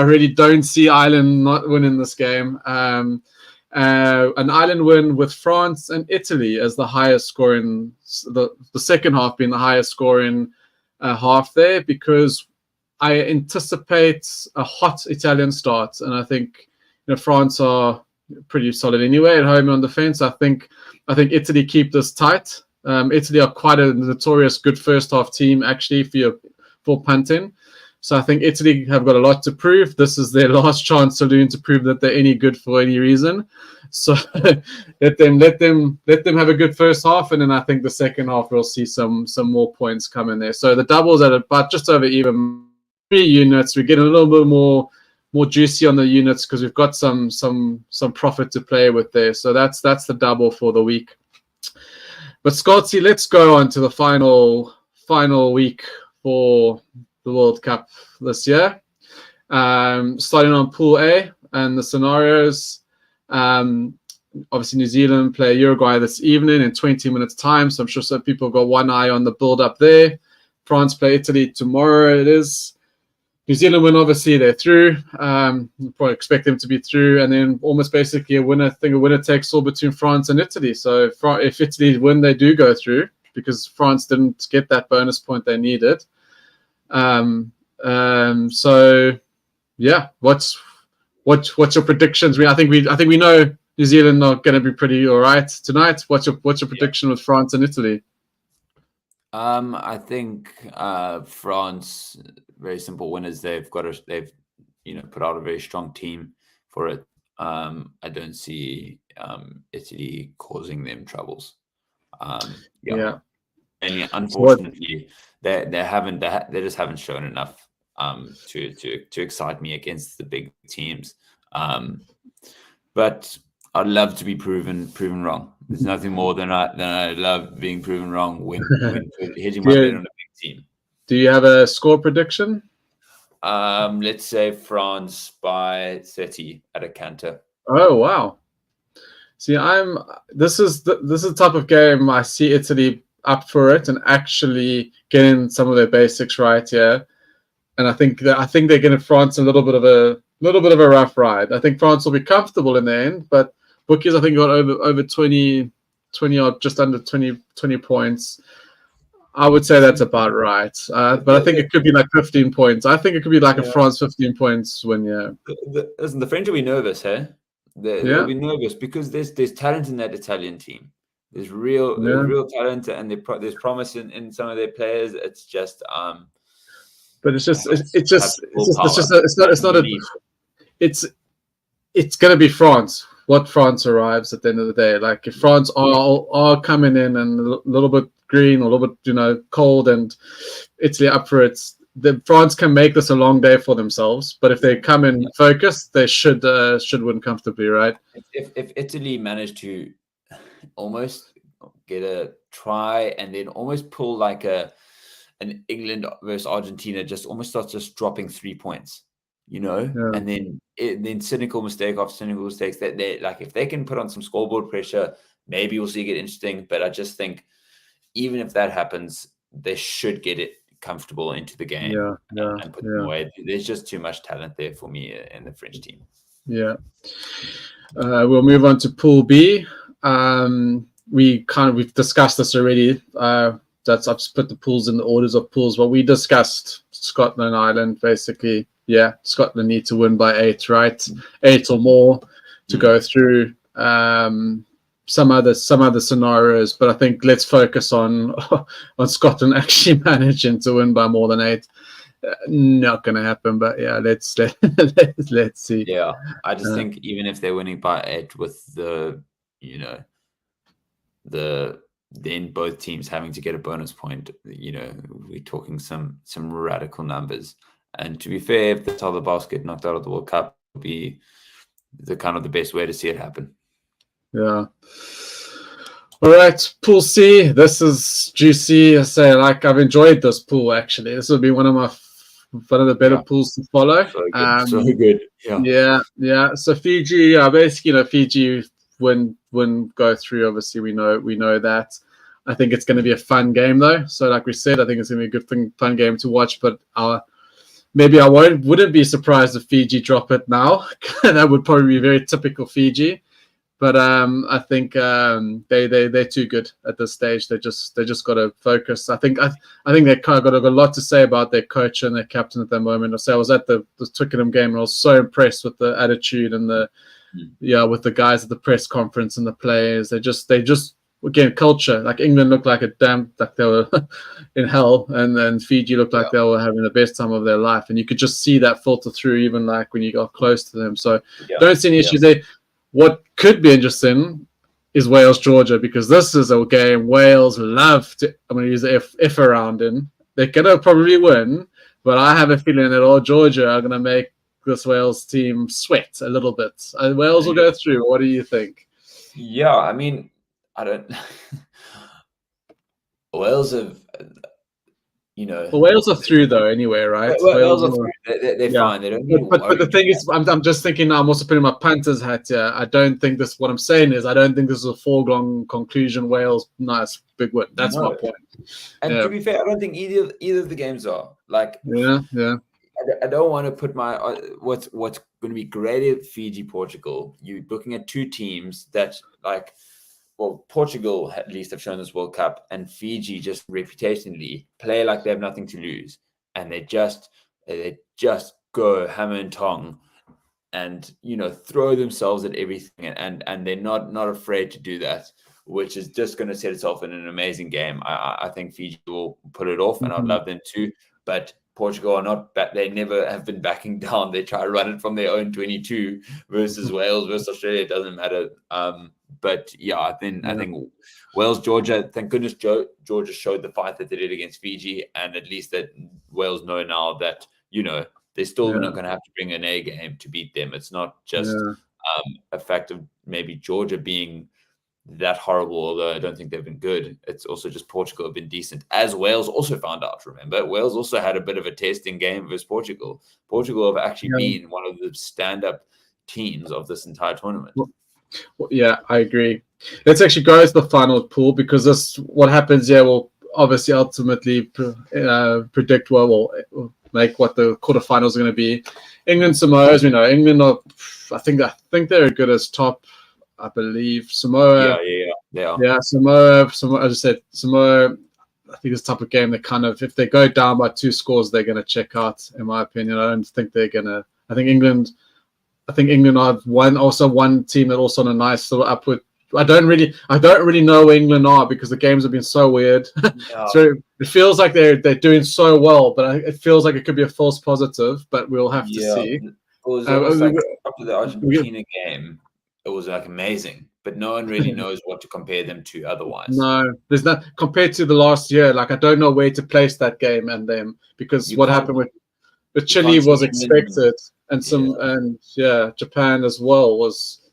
Speaker 2: really don't see Ireland not winning this game. And An Ireland win with France and Italy as the highest scoring, the second half being the highest scoring half there, because I anticipate a hot Italian start, and I think France are pretty solid anyway at home on defense. I think Italy keep this tight. Italy are quite a notorious good first half team actually for punting. So I think Italy have got a lot to prove. This is their last chance saloon to prove that they're any good for any reason. So let them have a good first half, and then I think the second half we'll see some more points come in there. So the doubles at about just over even 3 units. We're getting a little bit more juicy on the units because we've got some profit to play with there. So that's the double for the week. But Scotty, let's go on to the final week for the World Cup this year. Starting on Pool A and the scenarios. Obviously, New Zealand play Uruguay this evening in 20 minutes time. So I'm sure some people got one eye on the build up there. France play Italy tomorrow. It is. New Zealand win, obviously they're through. Probably expect them to be through, and then almost basically a winner takes all between France and Italy. So if Italy win, they do go through because France didn't get that bonus point they needed. So yeah, what's your predictions? I think we know New Zealand are going to be pretty all right tonight. What's your prediction with France and Italy?
Speaker 1: I think France, very simple winners. They've put out a very strong team for it. I don't see Italy causing them troubles.
Speaker 2: Yeah.
Speaker 1: And unfortunately, they just haven't shown enough to excite me against the big teams. But I'd love to be proven wrong. There's nothing more than I love being proven wrong when hitting my bet on a big team.
Speaker 2: Do you have a score prediction?
Speaker 1: Let's say France by 30 at a canter.
Speaker 2: Oh wow! See, this is the type of game I see Italy up for it and actually getting some of their basics right here. And I think they're giving France a little bit of a rough ride. I think France will be comfortable in the end, but bookies I think got over 20 or just under 20 points. I would say that's about right. But I think it could be like 15 points. I think it could be like a France 15 points win, yeah.
Speaker 1: Listen, the French will be nervous, hey? They'll be nervous because there's talent in that Italian team. There's real talent, and there's promise in some of their players. It's just
Speaker 2: but it's going to be France. What France arrives at the end of the day. Like if France are coming in and a little bit green, a little bit cold, and Italy up for it, France can make this a long day for themselves. But if they come in focused, they should win comfortably, right?
Speaker 1: If Italy managed to almost get a try and then almost pull like an England versus Argentina, just almost starts just dropping 3 points. And then cynical mistake after cynical mistakes, that they like if they can put on some scoreboard pressure, maybe we'll see it get interesting. But I just think even if that happens, they should get it comfortable into the game and put them away. There's just too much talent there for me in the French team.
Speaker 2: Yeah. We'll move on to Pool B. We've discussed this already. I've just put the pools in the orders of pools. But we discussed Scotland and Ireland basically. Yeah, Scotland need to win by 8, right? 8 or more to go through. Some other scenarios, but I think let's focus on Scotland actually managing to win by more than 8. Not going to happen, but yeah, let's see.
Speaker 1: Yeah, I just think even if they're winning by 8 with then both teams having to get a bonus point, we're talking some radical numbers. And to be fair, if that's how the Bulls get knocked out of the World Cup, would be the best way to see it happen. Yeah.
Speaker 2: All right, Pool C. This is juicy. I say, I've enjoyed this pool actually. This will be one of the better pools to follow.
Speaker 1: So good.
Speaker 2: Yeah. So Fiji, basically, Fiji win go through. Obviously, we know that. I think it's going to be a fun game though. So, like we said, I think it's going to be a good fun game to watch. But maybe I wouldn't be surprised if Fiji drop it now. That would probably be very typical Fiji. But I think they're too good at this stage. They just got to focus. I think they kind of got a lot to say about their coach and their captain at that moment. So I was at the Twickenham game and I was so impressed with the attitude and with the guys at the press conference and the players. They just again, culture. Like England looked like like they were in hell, and then Fiji looked like they were having the best time of their life. And you could just see that filter through, even like when you got close to them. So don't see any issues there. What could be interesting is Wales Georgia, because this is a game Wales love to. I'm going to use the if around in. They're going to probably win, but I have a feeling that all Georgia are going to make this Wales team sweat a little bit. Wales will go through. What do you think?
Speaker 1: Yeah, I mean, I don't. Wales have,
Speaker 2: Well, Wales are through though, anyway, right?
Speaker 1: Wales are through. They're fine. They don't need
Speaker 2: but the thing is, I'm just thinking. I'm also putting my Panthers hat here. I don't think this. What I'm saying is, I don't think this is a foregone conclusion. Wales, nice big win. That's my point.
Speaker 1: And to be fair, I don't think either of the games are like.
Speaker 2: Yeah.
Speaker 1: I don't want to put my what's going to be great at Fiji, Portugal. You're looking at two teams that like. Well, Portugal at least have shown this World Cup, and Fiji just reputationally play like they have nothing to lose, and they just go hammer and tong, and throw themselves at everything, and they're not afraid to do that, which is just going to set itself in an amazing game. I think Fiji will pull it off, and I'd love them to, but Portugal are not. They never have been backing down. They try to run it from their own 22 versus Wales versus Australia. It doesn't matter. But yeah, I think Wales, Georgia. Thank goodness Georgia showed the fight that they did against Fiji, and at least that Wales know now that they're still not going to have to bring an A game to beat them. It's not just a fact of maybe Georgia being that horrible, although I don't think they've been good. It's also just Portugal have been decent, as Wales also found out. Remember, Wales also had a bit of a testing game versus Portugal. Portugal have actually been one of the stand-up teams of this entire tournament.
Speaker 2: Well, yeah, I agree. Let's actually go to the final pool, because this what happens here will obviously ultimately predict we'll make what the quarterfinals are going to be. England, Samoa, as we know, England are. I think they're as good as top. I believe Samoa. Yeah, Samoa. As I said, Samoa. I think it's the type of game that kind of, if they go down by 2 scores, they're going to check out. In my opinion, I don't think they're going to. I think England are one team that also on a nice little upward. I don't really know where England are, because the games have been so weird. So it feels like they're doing so well, but it feels like it could be a false positive. But we'll have to see.
Speaker 1: It was almost like after the Argentina game. It was like amazing, but no one really knows what to compare them to otherwise.
Speaker 2: No, there's not compared to the last year. Like, I don't know where to place that game and them, because what happened with Chile was expected, and Japan as well was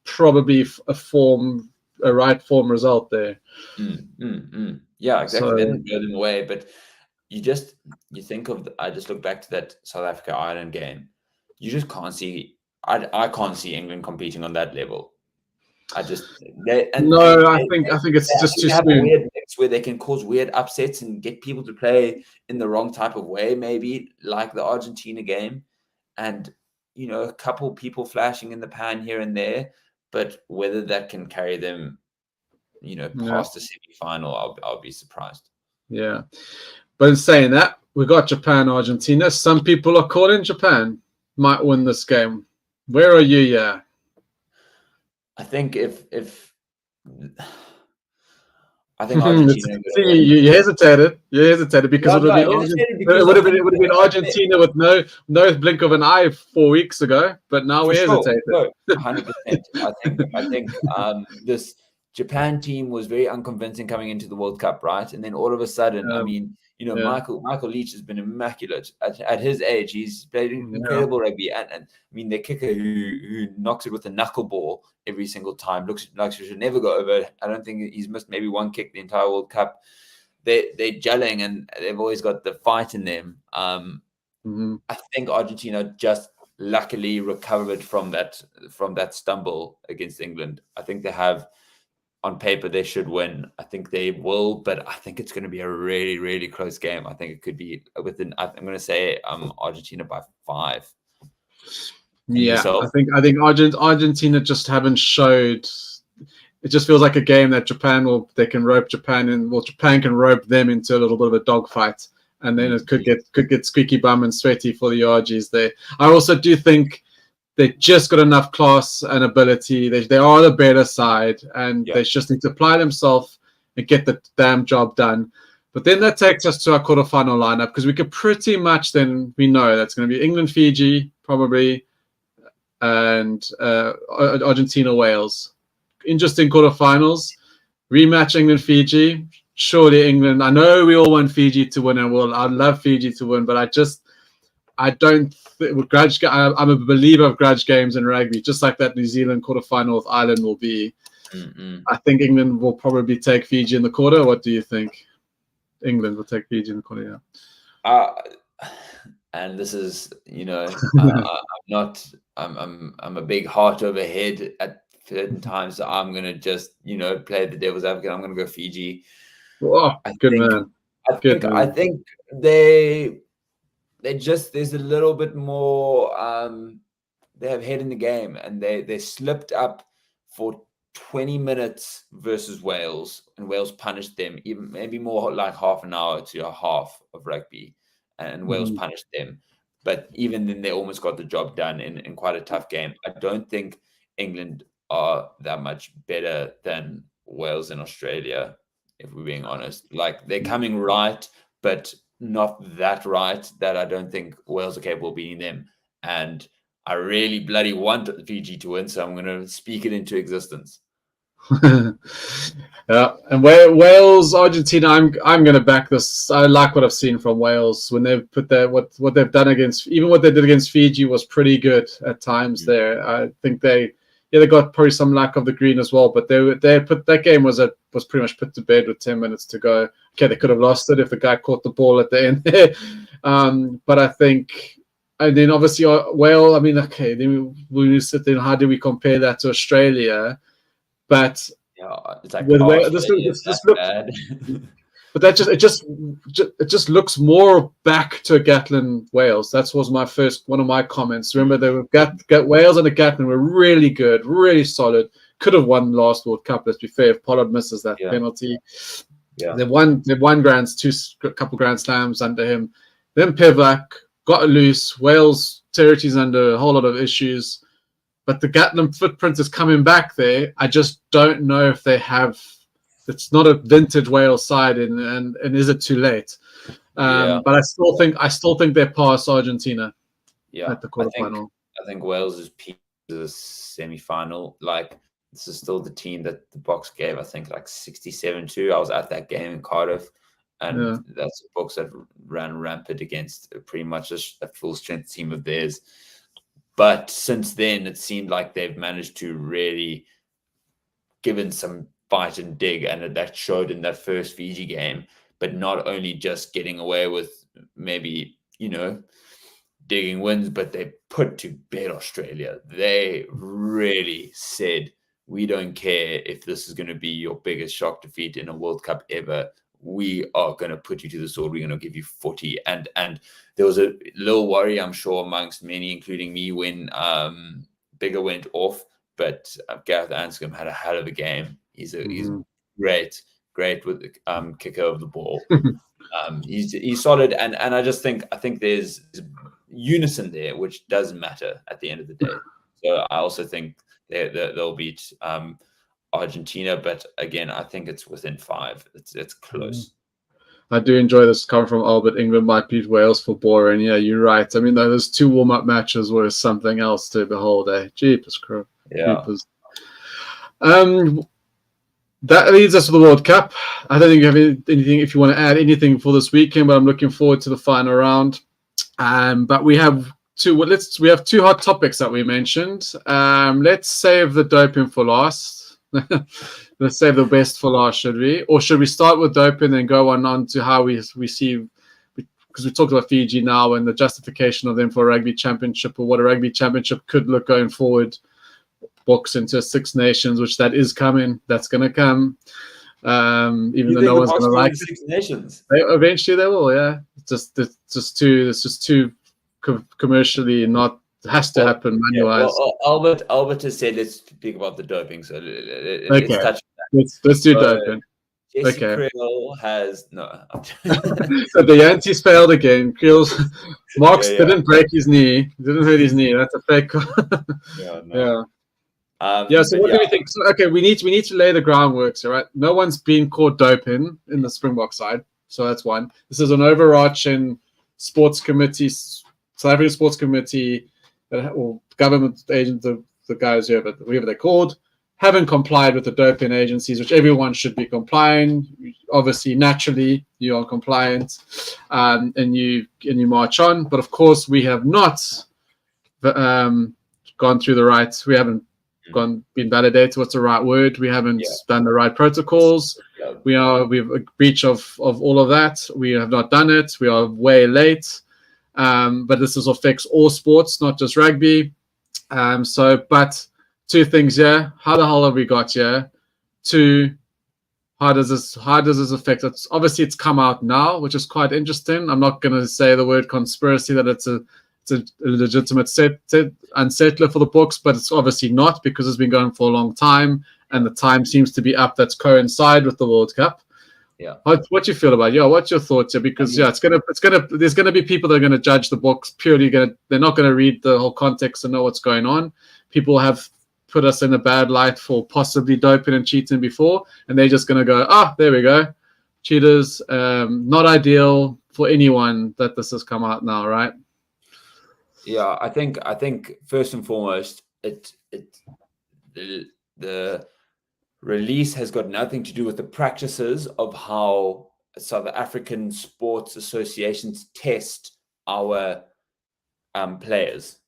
Speaker 2: probably a right form result there.
Speaker 1: Yeah, exactly. So, they didn't go them away, but you think of. I just look back to that South Africa Ireland game. You just can't see. I can't see England competing on that level. I think it's just too soon. Weird mix where they can cause weird upsets and get people to play in the wrong type of way, maybe like the Argentina game, and a couple people flashing in the pan here and there. But whether that can carry them, past the semi-final, I'll be surprised.
Speaker 2: Yeah, but in saying that, we got Japan, Argentina. Some people are calling Japan might win this game. Where are you? Yeah,
Speaker 1: I think I think Argentina.
Speaker 2: You hesitated. Because it would have been Argentina with no blink of an eye 4 weeks ago, but now we hesitated.
Speaker 1: No, 100%. I think this Japan team was very unconvincing coming into the World Cup, right? And then all of a sudden, I mean, Michael Leach has been immaculate at his age. He's played incredible rugby, and I mean, the kicker who knocks it with a knuckleball every single time looks like he should never go over. I don't think he's missed maybe one kick the entire World Cup. They're gelling, and they've always got the fight in them. I think Argentina just luckily recovered from that stumble against England. I think they have. On paper, they should win. I think they will, but I think it's going to be a really, really close game. I think it could be I'm going to say Argentina by 5. And
Speaker 2: Yeah,
Speaker 1: yourself?
Speaker 2: I think Argentina just haven't showed. It just feels like a game that they can rope Japan in. Well, Japan can rope them into a little bit of a dogfight, and then it could get squeaky bum and sweaty for the RGs there. I also do think they just got enough class and ability. They are the better side, and they just need to apply themselves and get the damn job done. But then that takes us to our quarterfinal lineup, because we could pretty much then we know that's going to be England, Fiji, probably, and Argentina, Wales. Interesting quarterfinals. Rematch England, Fiji. Surely England. I know we all want Fiji to win, and I'd love Fiji to win, but I don't with grudge. I'm a believer of grudge games in rugby, just like that New Zealand quarterfinal with Ireland will be. I think England will probably take Fiji in the quarter. What do you think? England will take Fiji in the quarter. Yeah.
Speaker 1: And this is, I'm a big heart over head at certain times. So I'm gonna just, play the devil's advocate. I'm gonna go Fiji.
Speaker 2: Oh, good man.
Speaker 1: I think they just, there's a little bit more. They have head in the game, and they slipped up for 20 minutes versus Wales, and Wales punished them, even maybe more like half an hour to a half of rugby, and Wales punished them. But even then, they almost got the job done in quite a tough game. I don't think England are that much better than Wales and Australia, if we're being honest. Like, they're coming right, but not that right that I don't think Wales are capable of beating them. And I really bloody want Fiji to win, so I'm going to speak it into existence.
Speaker 2: Yeah, and Wales, Argentina, I'm going to back this. I like what I've seen from Wales when they've put their what they've done against, even what they did against Fiji was pretty good at times. There, I think they got probably some lack of the green as well, but they put that game was pretty much put to bed with 10 minutes to go. Okay, they could have lost it if the guy caught the ball at the end there, but I think. And then obviously, Wales. I mean, okay, then we sit there. How do we compare that to Australia? But
Speaker 1: it's like,
Speaker 2: with this look bad. But that it just looks more back to Gatlin Wales. That was one of my comments. Remember, they were Wales and the Gatlin were really good, really solid. Could have won last World Cup. Let's be fair. If Pollard misses that penalty, they won couple Grand Slams under him. Then Pivak got loose. Wales territory's under a whole lot of issues. But the Gatlin footprint is coming back there. I just don't know if they have. It's not a vintage Wales side, and is it too late? But I still think they pass Argentina. At the quarterfinal.
Speaker 1: I think Wales is peaked to the semi-final. Like, this is still the team that the Boks gave, I think, like 67-2. I was at that game in Cardiff, and that's the Boks that ran rampant against pretty much a full strength team of theirs. But since then, it seemed like they've managed to really give in some fight and dig, and that showed in that first Fiji game. But not only just getting away with maybe, digging wins, but they put to bed Australia. They really said, we don't care if this is going to be your biggest shock defeat in a World Cup ever. We are going to put you to the sword. We're going to give you 40. And there was a little worry, I'm sure, amongst many, including me, when Bigger went off. But Gareth Anscombe had a hell of a game. He's great with the kicker of the ball. He's solid, and I think there's unison there, which does matter at the end of the day. So I also think they'll beat Argentina, but again, I think it's within 5. It's close.
Speaker 2: I do enjoy this coming from Albert. England might beat Wales for boring. Yeah, you're right. I mean, those 2 warm-up matches were something else to behold. Jeepers crow.
Speaker 1: Yeah.
Speaker 2: That leads us to the World Cup. I don't think you have anything, if you want to add anything for this weekend, but I'm looking forward to the final round. But we have 2 hot topics that we mentioned. Let's save the doping for last. Let's save the best for last, should we? Or should we start with doping and go on to how we see, because we talked about Fiji now and the justification of them for a Rugby Championship, or what a Rugby Championship could look going forward, box into 6 nations, which that is coming. That's going to come. Even though no one's going to like it.
Speaker 1: 6 nations?
Speaker 2: Eventually they will, yeah. It's just too commercially not It has to happen money-wise.
Speaker 1: Albert has said let's speak about the doping. So let's
Speaker 2: Okay,
Speaker 1: touch on
Speaker 2: let's do doping.
Speaker 1: Jesse
Speaker 2: Okay.
Speaker 1: Kriel has no.
Speaker 2: So the Yankees failed again. Marks didn't break his knee. Didn't hurt his knee. That's a fake.
Speaker 1: Yeah.
Speaker 2: So what do we think? So, okay, we need to lay the groundwork. So, right, no one's been caught doping in the Springbok side. So that's one. This is an overarching sports committee, South African sports committee, or government agent, the guys whoever they're called, haven't complied with the doping agencies, which everyone should be complying. Obviously, naturally, you are compliant, and you march on. But of course, we have not gone through the rights. We haven't been validated. What's the right word? We haven't done the right protocols. We have a breach of all of that. We have not done it. We are way late. But this affects all sports, not just rugby. But two things here. How the hell have we got here? Two, how does this affect it? Obviously, it's come out now, which is quite interesting. I'm not going to say the word conspiracy that it's a legitimate unsettler for the books, but it's obviously not, because it's been going for a long time, and the time seems to be up. That's coincide with the World Cup. Yeah. What do you feel about it? Yeah, what's your thoughts here? Because there's gonna be people that are gonna judge the books purely. They're not gonna read the whole context and know what's going on. People have put us in a bad light for possibly doping and cheating before, and they're just gonna go, there we go, cheaters. Not ideal for anyone that this has come out now, right?
Speaker 1: Yeah, I think first and foremost, the release has got nothing to do with the practices of how South African sports associations test our players,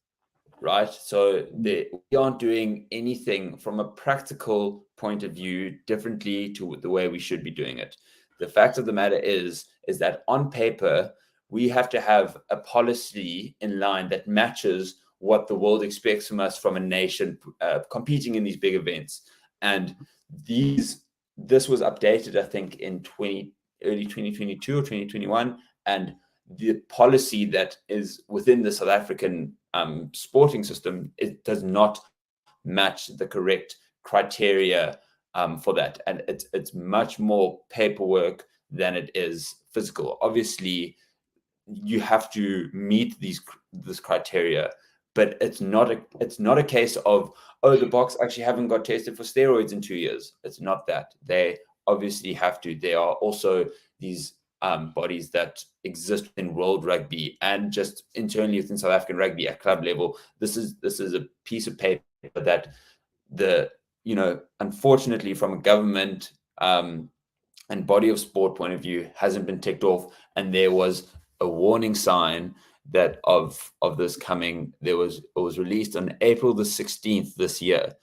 Speaker 1: right? So we aren't doing anything from a practical point of view differently to the way we should be doing it. The fact of the matter is that on paper, we have to have a policy in line that matches what the world expects from us, from a nation competing in these big events. And this was updated, I think, in early 2022 or 2021, and the policy that is within the South African sporting system, it does not match the correct criteria for that, and it's much more paperwork than it is physical. Obviously, you have to meet this criteria, but it's not a case of, the Boks actually haven't got tested for steroids in 2 years. It's not that. They obviously have to. There are also these bodies that exist in world rugby and just internally within South African rugby at club level. This is a piece of paper that unfortunately, from a government and body of sport point of view, hasn't been ticked off. And there was a warning sign that of this coming. It was released on April the 16th this year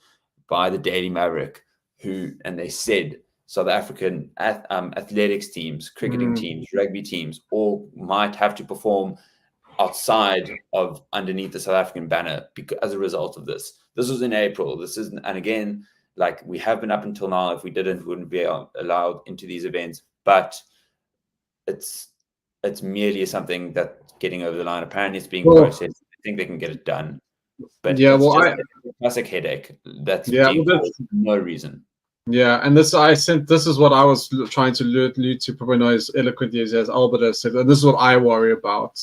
Speaker 1: by the Daily Maverick, and they said South African athletics teams, cricketing teams, rugby teams, all might have to perform outside of underneath the South African banner as a result of this. This was in April. And again, like, we have been up until now. If we didn't, we wouldn't be allowed into these events. But it's merely something that's getting over the line. Apparently, it's being processed. I think they can get it done. But it's just a classic headache. That's for no reason.
Speaker 2: Yeah, and this is what I was trying to allude to, probably not as eloquently as Albert has said, and this is what I worry about,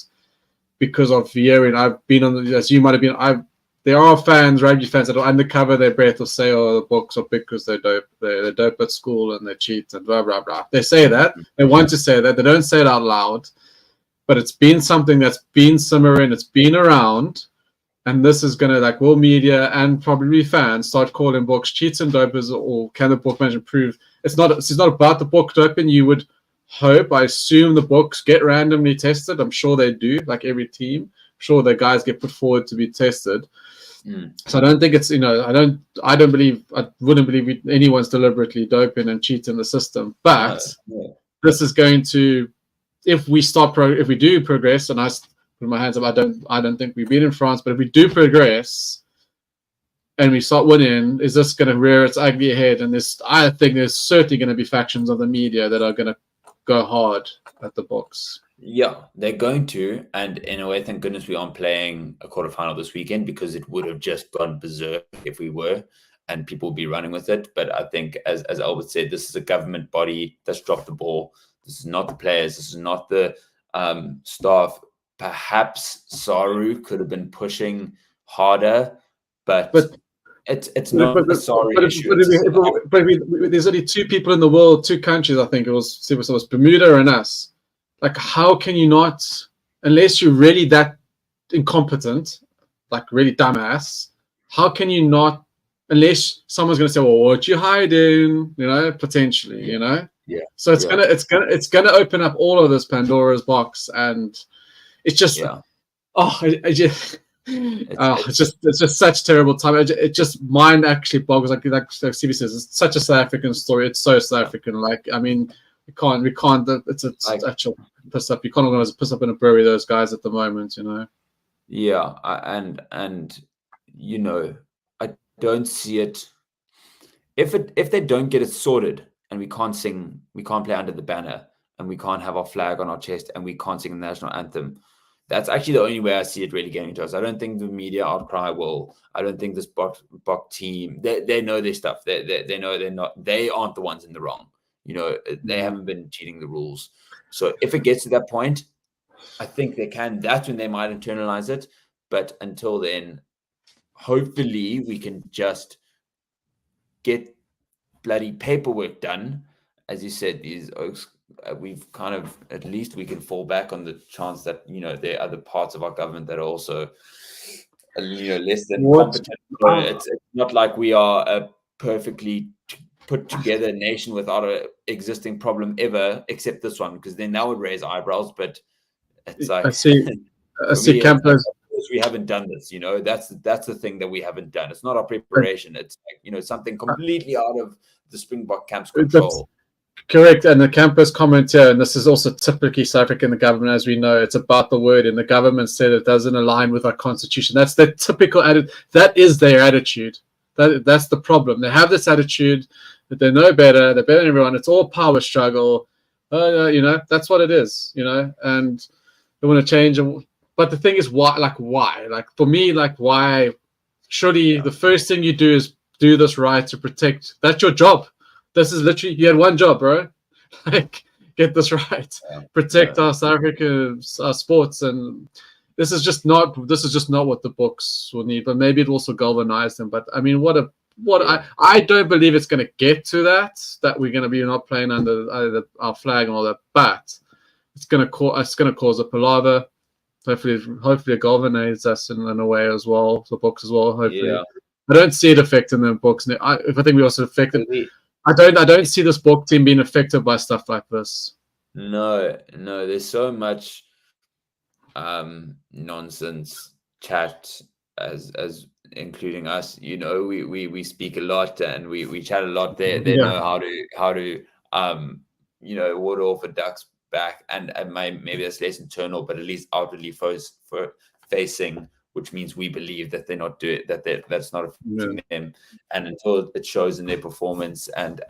Speaker 2: because of hearing. I've been on as you might have been. There are fans, rugby fans, that will undercover their breath or say, the Boks are big because they dope at school and they cheat and blah, blah, blah. They say that. They want to say that. They don't say it out loud. But it's been something that's been simmering. It's been around. And this is going to, world media and probably fans start calling Boks cheats and dopers, or can the book management prove? It's not about the book doping. You would hope, I assume the books get randomly tested. I'm sure they do, like every team. I'm sure the guys get put forward to be tested. So I don't think it's, I wouldn't believe anyone's deliberately doping and cheating the system. But this is going to, if we do progress, and I put my hands up, I don't think we've been in France, but if we do progress and we start winning, is this going to rear its ugly head? And I think there's certainly going to be factions of the media that are going to go hard at the Boks.
Speaker 1: Yeah, they're going to, and in a way, thank goodness we aren't playing a quarterfinal this weekend, because it would have just gone berserk if we were, and people would be running with it. But I think, as Albert said, this is a government body that's dropped the ball. This is not the players. This is not the staff. Perhaps Saru could have been pushing harder, but it's not a Saru issue.
Speaker 2: There's only two people in the world, two countries. I think it was Bermuda and us. Like, how can you not, unless you're really that incompetent, like really dumbass, how can you not, unless someone's going to say, well, what you hiding, you know, potentially, you know?
Speaker 1: Yeah.
Speaker 2: So it's gonna open up all of this Pandora's box, and it's just, it's just such terrible time. It just mind actually boggles. Like Stevie says, it's such a South African story. It's so South African. Like, I mean, we can't. It's actual piss up. You can't organize a piss up in a brewery. Those guys at the moment, you know.
Speaker 1: Yeah, and you know, I don't see it. If they don't get it sorted, and we can't play under the banner, and we can't have our flag on our chest, and we can't sing the national anthem, that's actually the only way I see it really getting to us. I don't think the media outcry will. I don't think this Bok team. They know their stuff. They know they aren't the ones in the wrong. You know, they haven't been cheating the rules. So if it gets to that point, I think they can. That's when they might internalize it. But until then, hopefully we can just get bloody paperwork done. As you said, these Oaks, we've kind of, at least we can fall back on the chance that, you know, there are other parts of our government that are also, you know, less than competent. It's not like we are a perfectly put together nation without an existing problem ever, except this one, because then that would raise eyebrows. But it's like, I see campers. We haven't done this, you know. That's the thing that we haven't done. It's not our preparation. It's like, you know, something completely out of the Springbok camp's control.
Speaker 2: Correct. And the campus comment here, and this is also typically South African, the government, as we know, it's about the word, and the government said it doesn't align with our constitution. That's their typical attitude. That is their attitude. That's the problem. They have this attitude that they know better, they're better than everyone. It's all power struggle. You know, that's what it is, you know, and they want to change. But the thing is, why? Like, for me, like, why? Surely the first thing you do is do this right to protect. That's your job. This is literally, you had one job, bro. Like, get this right. Protect our South African sports. And this is just not what the books will need. But maybe it also galvanize them. But I mean, I don't believe it's going to get to that we're going to be not playing under our flag and all that. But it's going to cause a palaver. Hopefully it galvanizes us in a way as well, the books as well. Hopefully, I don't see it affecting the books. I think we also affected. I don't see this Bok team being affected by stuff like this.
Speaker 1: No. There's so much nonsense chat, as including us. You know, we speak a lot and we chat a lot. They know how to you know, ward off a duck's back, and maybe that's less internal, but at least outwardly facing, which means we believe that they're not doing that's not affecting them, and until it shows in their performance and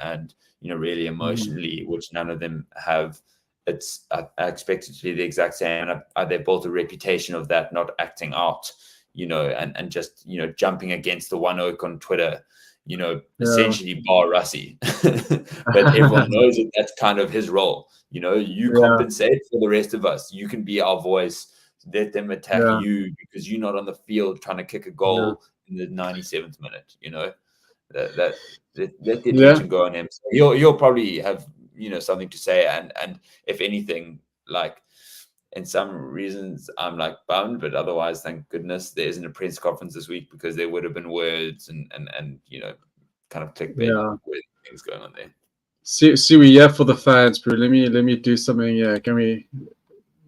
Speaker 1: you know, really emotionally, which none of them have, it's I expect it to be the exact same. And they built a reputation of that, not acting out, you know, and just, you know, jumping against the one oak on Twitter, you know, essentially bar Russie. But everyone knows that that's kind of his role. You know, you compensate for the rest of us. You can be our voice. Let them attack you because you're not on the field trying to kick a goal in the 97th minute. You know, let the attention go on him. So he'll probably have, you know, something to say. And if anything, like, in some reasons, I'm like bummed, but otherwise, thank goodness there isn't a press conference this week, because there would have been words and you know, kind of clickbait things going on there.
Speaker 2: See, we here for the fans, bro. Let me do something. Yeah, can we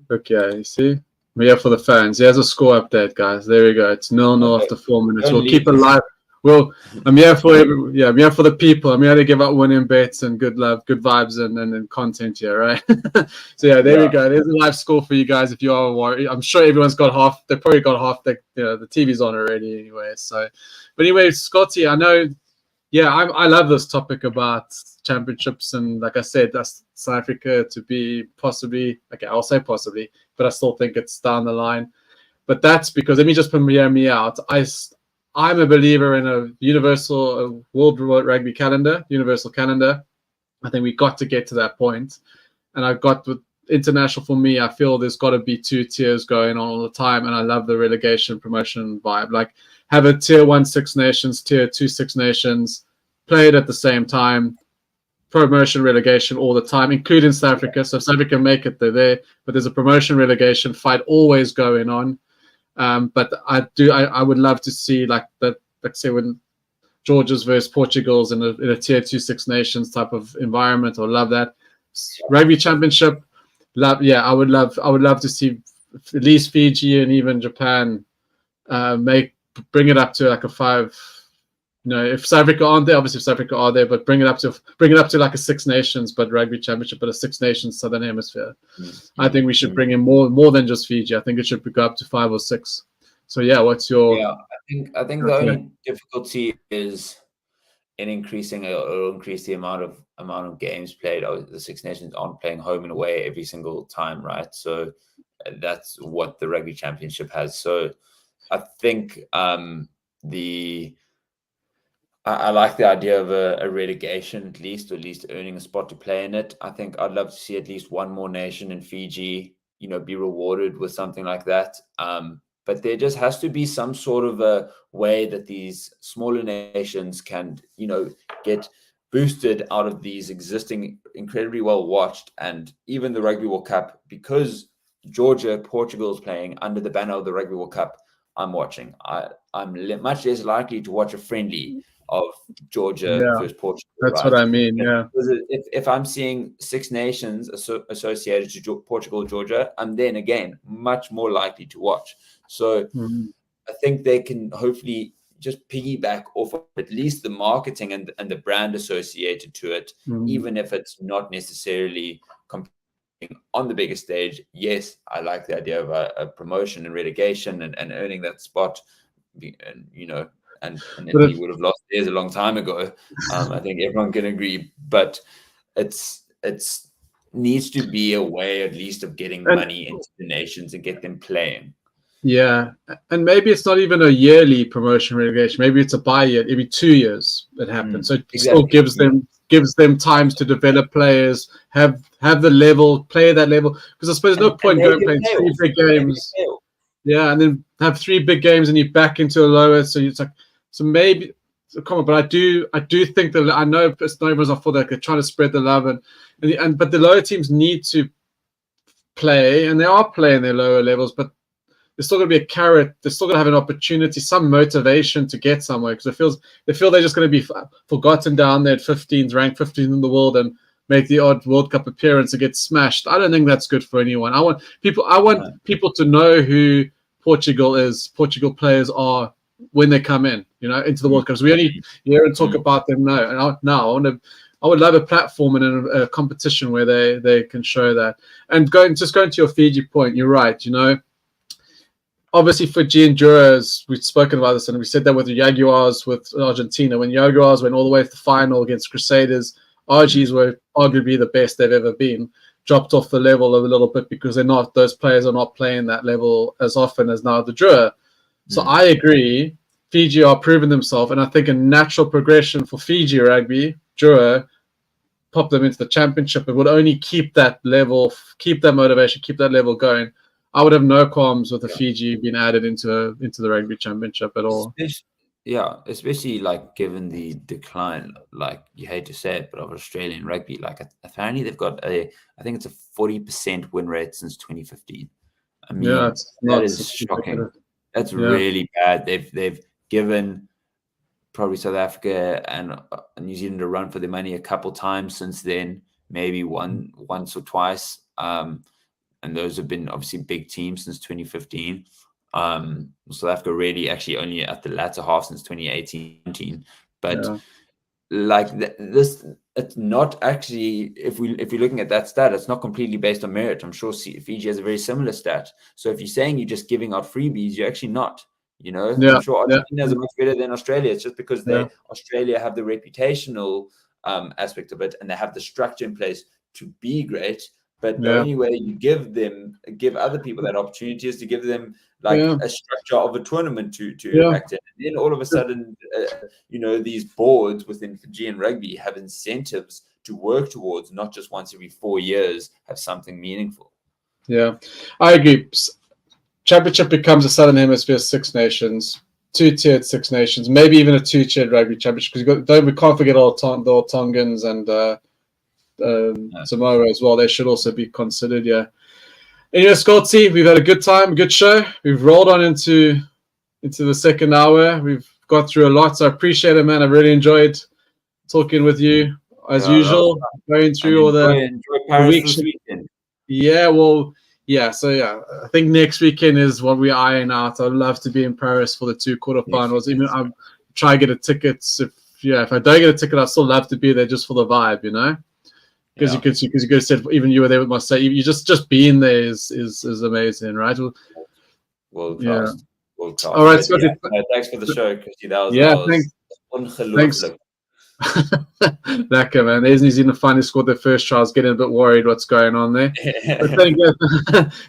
Speaker 2: look? Yeah, you see, we're here for the fans. Here's a score update, guys. There we go. It's 0-0 after 4 minutes. We'll keep it live. Well, I'm here for I'm here for the people. I'm here to give out winning bets and good love, good vibes, and content here, right? So yeah, there we go. There's a live score for you guys. If you are worried, I'm sure everyone's got half. They probably got half. The TV's on already anyway. So, but anyway, Scotty, I know Yeah, I love this topic about championships, and like I said, that's South Africa to be possibly, okay, I'll say possibly, but I still think it's down the line. But that's because, let me just hear me out. I'm a believer in a universal world rugby calendar, universal calendar. I think we got to get to that point. And I've got with international, for me, I feel there's got to be 2 tiers going on all the time. And I love the relegation promotion vibe. Like, have a tier 1 Six Nations, tier 2 Six Nations, play it at the same time, promotion relegation all the time, including South Africa. So if South Africa make it, they're there. But there's a promotion relegation fight always going on. But I would love to see, like say when Georgia's versus Portugal's in a tier 2 Six Nations type of environment. I would love that. Rugby Championship, I would love to see at least Fiji and even Japan bring it up to like a 5. You know, if South Africa aren't there, obviously if South Africa are there, but bring it up to like a Six Nations, but Rugby Championship, but a Six Nations Southern Hemisphere. Mm-hmm. I think we should bring in more than just Fiji. I think it should go up to 5 or 6. So yeah, what's your?
Speaker 1: Yeah, I think the only difficulty is in increasing or increase the amount of games played. The Six Nations aren't playing home and away every single time, right? So that's what the Rugby Championship has. So I think I like the idea of a relegation at least earning a spot to play in it. I think I'd love to see at least one more nation in Fiji, be rewarded with something like that. But there just has to be some sort of a way that these smaller nations can, get boosted out of these existing incredibly well watched, and even the Rugby World Cup, because Georgia, Portugal is playing under the banner of the Rugby World Cup. I'm watching. I'm much less likely to watch a friendly of Georgia versus Portugal.
Speaker 2: That's right? What I mean. Yeah.
Speaker 1: If I'm seeing Six Nations associated to Portugal, Georgia, I'm then again much more likely to watch. So I think they can hopefully just piggyback off of at least the marketing and the brand associated to it, even if it's not necessarily competing on the biggest stage. Yes, I like the idea of a promotion and relegation and earning that spot, and and he would have lost theirs a long time ago. I think everyone can agree, but it's needs to be a way at least of getting money into the nations and get them playing.
Speaker 2: Yeah, and maybe it's not even a yearly promotion relegation. Maybe it's a bi-year, every 2 years that happens. So it still gives them times to develop players, have the level, play that level. Because I suppose there's no point going playing 3 big games. Yeah, and then have 3 big games and you back into a lower. So it's like, so maybe, come on. But I do think that, I know it's not everyone's up for that. They're trying to spread the love but the lower teams need to play, and they are playing their lower levels, but there's still going to be a carrot. They're still going to have an opportunity, some motivation to get somewhere, because they feel they're just going to be forgotten down there at 15th, ranked 15th in the world, and make the odd World Cup appearance and get smashed. I don't think that's good for anyone. I want people to know who Portugal players are when they come in, into the World Cup. So we only hear and talk about them now. And I would love a platform and a competition where they can show that. And going to your Fiji point, you're right. Obviously, Fiji and Jurors, we've spoken about this, and we said that with the Jaguars, with Argentina. When Jaguars went all the way to the final against Crusaders, RGs were arguably the best they've ever been. Dropped off the level a little bit because those players are not playing that level as often as now the Drua. So I agree. Fiji are proving themselves, and I think a natural progression for Fiji rugby, Drua, pop them into the championship. It would only keep that level, keep that motivation, keep that level going. I would have no qualms with the Fiji being added into the Rugby Championship at all.
Speaker 1: Especially like given the decline, like you hate to say it, but of Australian rugby, like apparently they've got I think it's a 40% win rate since 2015. I mean, that is shocking. That's really bad. They've given probably South Africa and New Zealand a run for their money a couple times since then, maybe once or twice. And those have been obviously big teams since 2015. South Africa really actually only at the latter half since 2018. But like this, it's not actually, if we're looking at that stat, it's not completely based on merit. I'm sure Fiji has a very similar stat. So if you're saying you're just giving out freebies, you're actually not. You know,
Speaker 2: Yeah,
Speaker 1: I'm sure
Speaker 2: yeah,
Speaker 1: Argentina's are much better than Australia. It's just because Australia have the reputational aspect of it, and they have the structure in place to be great. But the only way you give other people that opportunity is to give them like a structure of a tournament to act in. And then all of a sudden, you know, these boards within Fijian rugby have incentives to work towards, not just once every 4 years, have something meaningful.
Speaker 2: Yeah, I agree. Championship becomes a Southern Hemisphere Six Nations, two-tiered Six Nations, maybe even a two-tiered rugby championship. Because we can't forget the Tongans and Samoa as well. They should also be considered. Yeah. Anyway, Scotty, we've had a good time, a good show. We've rolled on into the second hour. We've got through a lot, so I appreciate it, man. I really enjoyed talking with you as usual, going through all the
Speaker 1: Paris this weekend.
Speaker 2: Yeah, well, yeah. So yeah, I think next weekend is what we iron out. I'd love to be in Paris for the 2 quarterfinals. Even I'm try to get a ticket. If I don't get a ticket, I'd still love to be there just for the vibe, you know. Because you could have said even you were there with my say. You just being there is amazing, right?
Speaker 1: World class. World class.
Speaker 2: All right,
Speaker 1: Scotty, thanks for the show, Christy. That was
Speaker 2: ongelooflijk. Lekker, man. There's New Zealand finally scored their first try. I was getting a bit worried what's going on there. But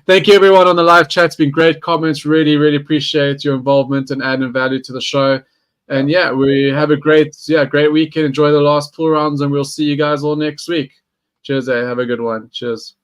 Speaker 2: thank you everyone on the live chat. It's been great comments. Really, really appreciate your involvement and adding value to the show. And we have a great weekend. Enjoy the last pool rounds, and we'll see you guys all next week. Cheers, have a good one. Cheers.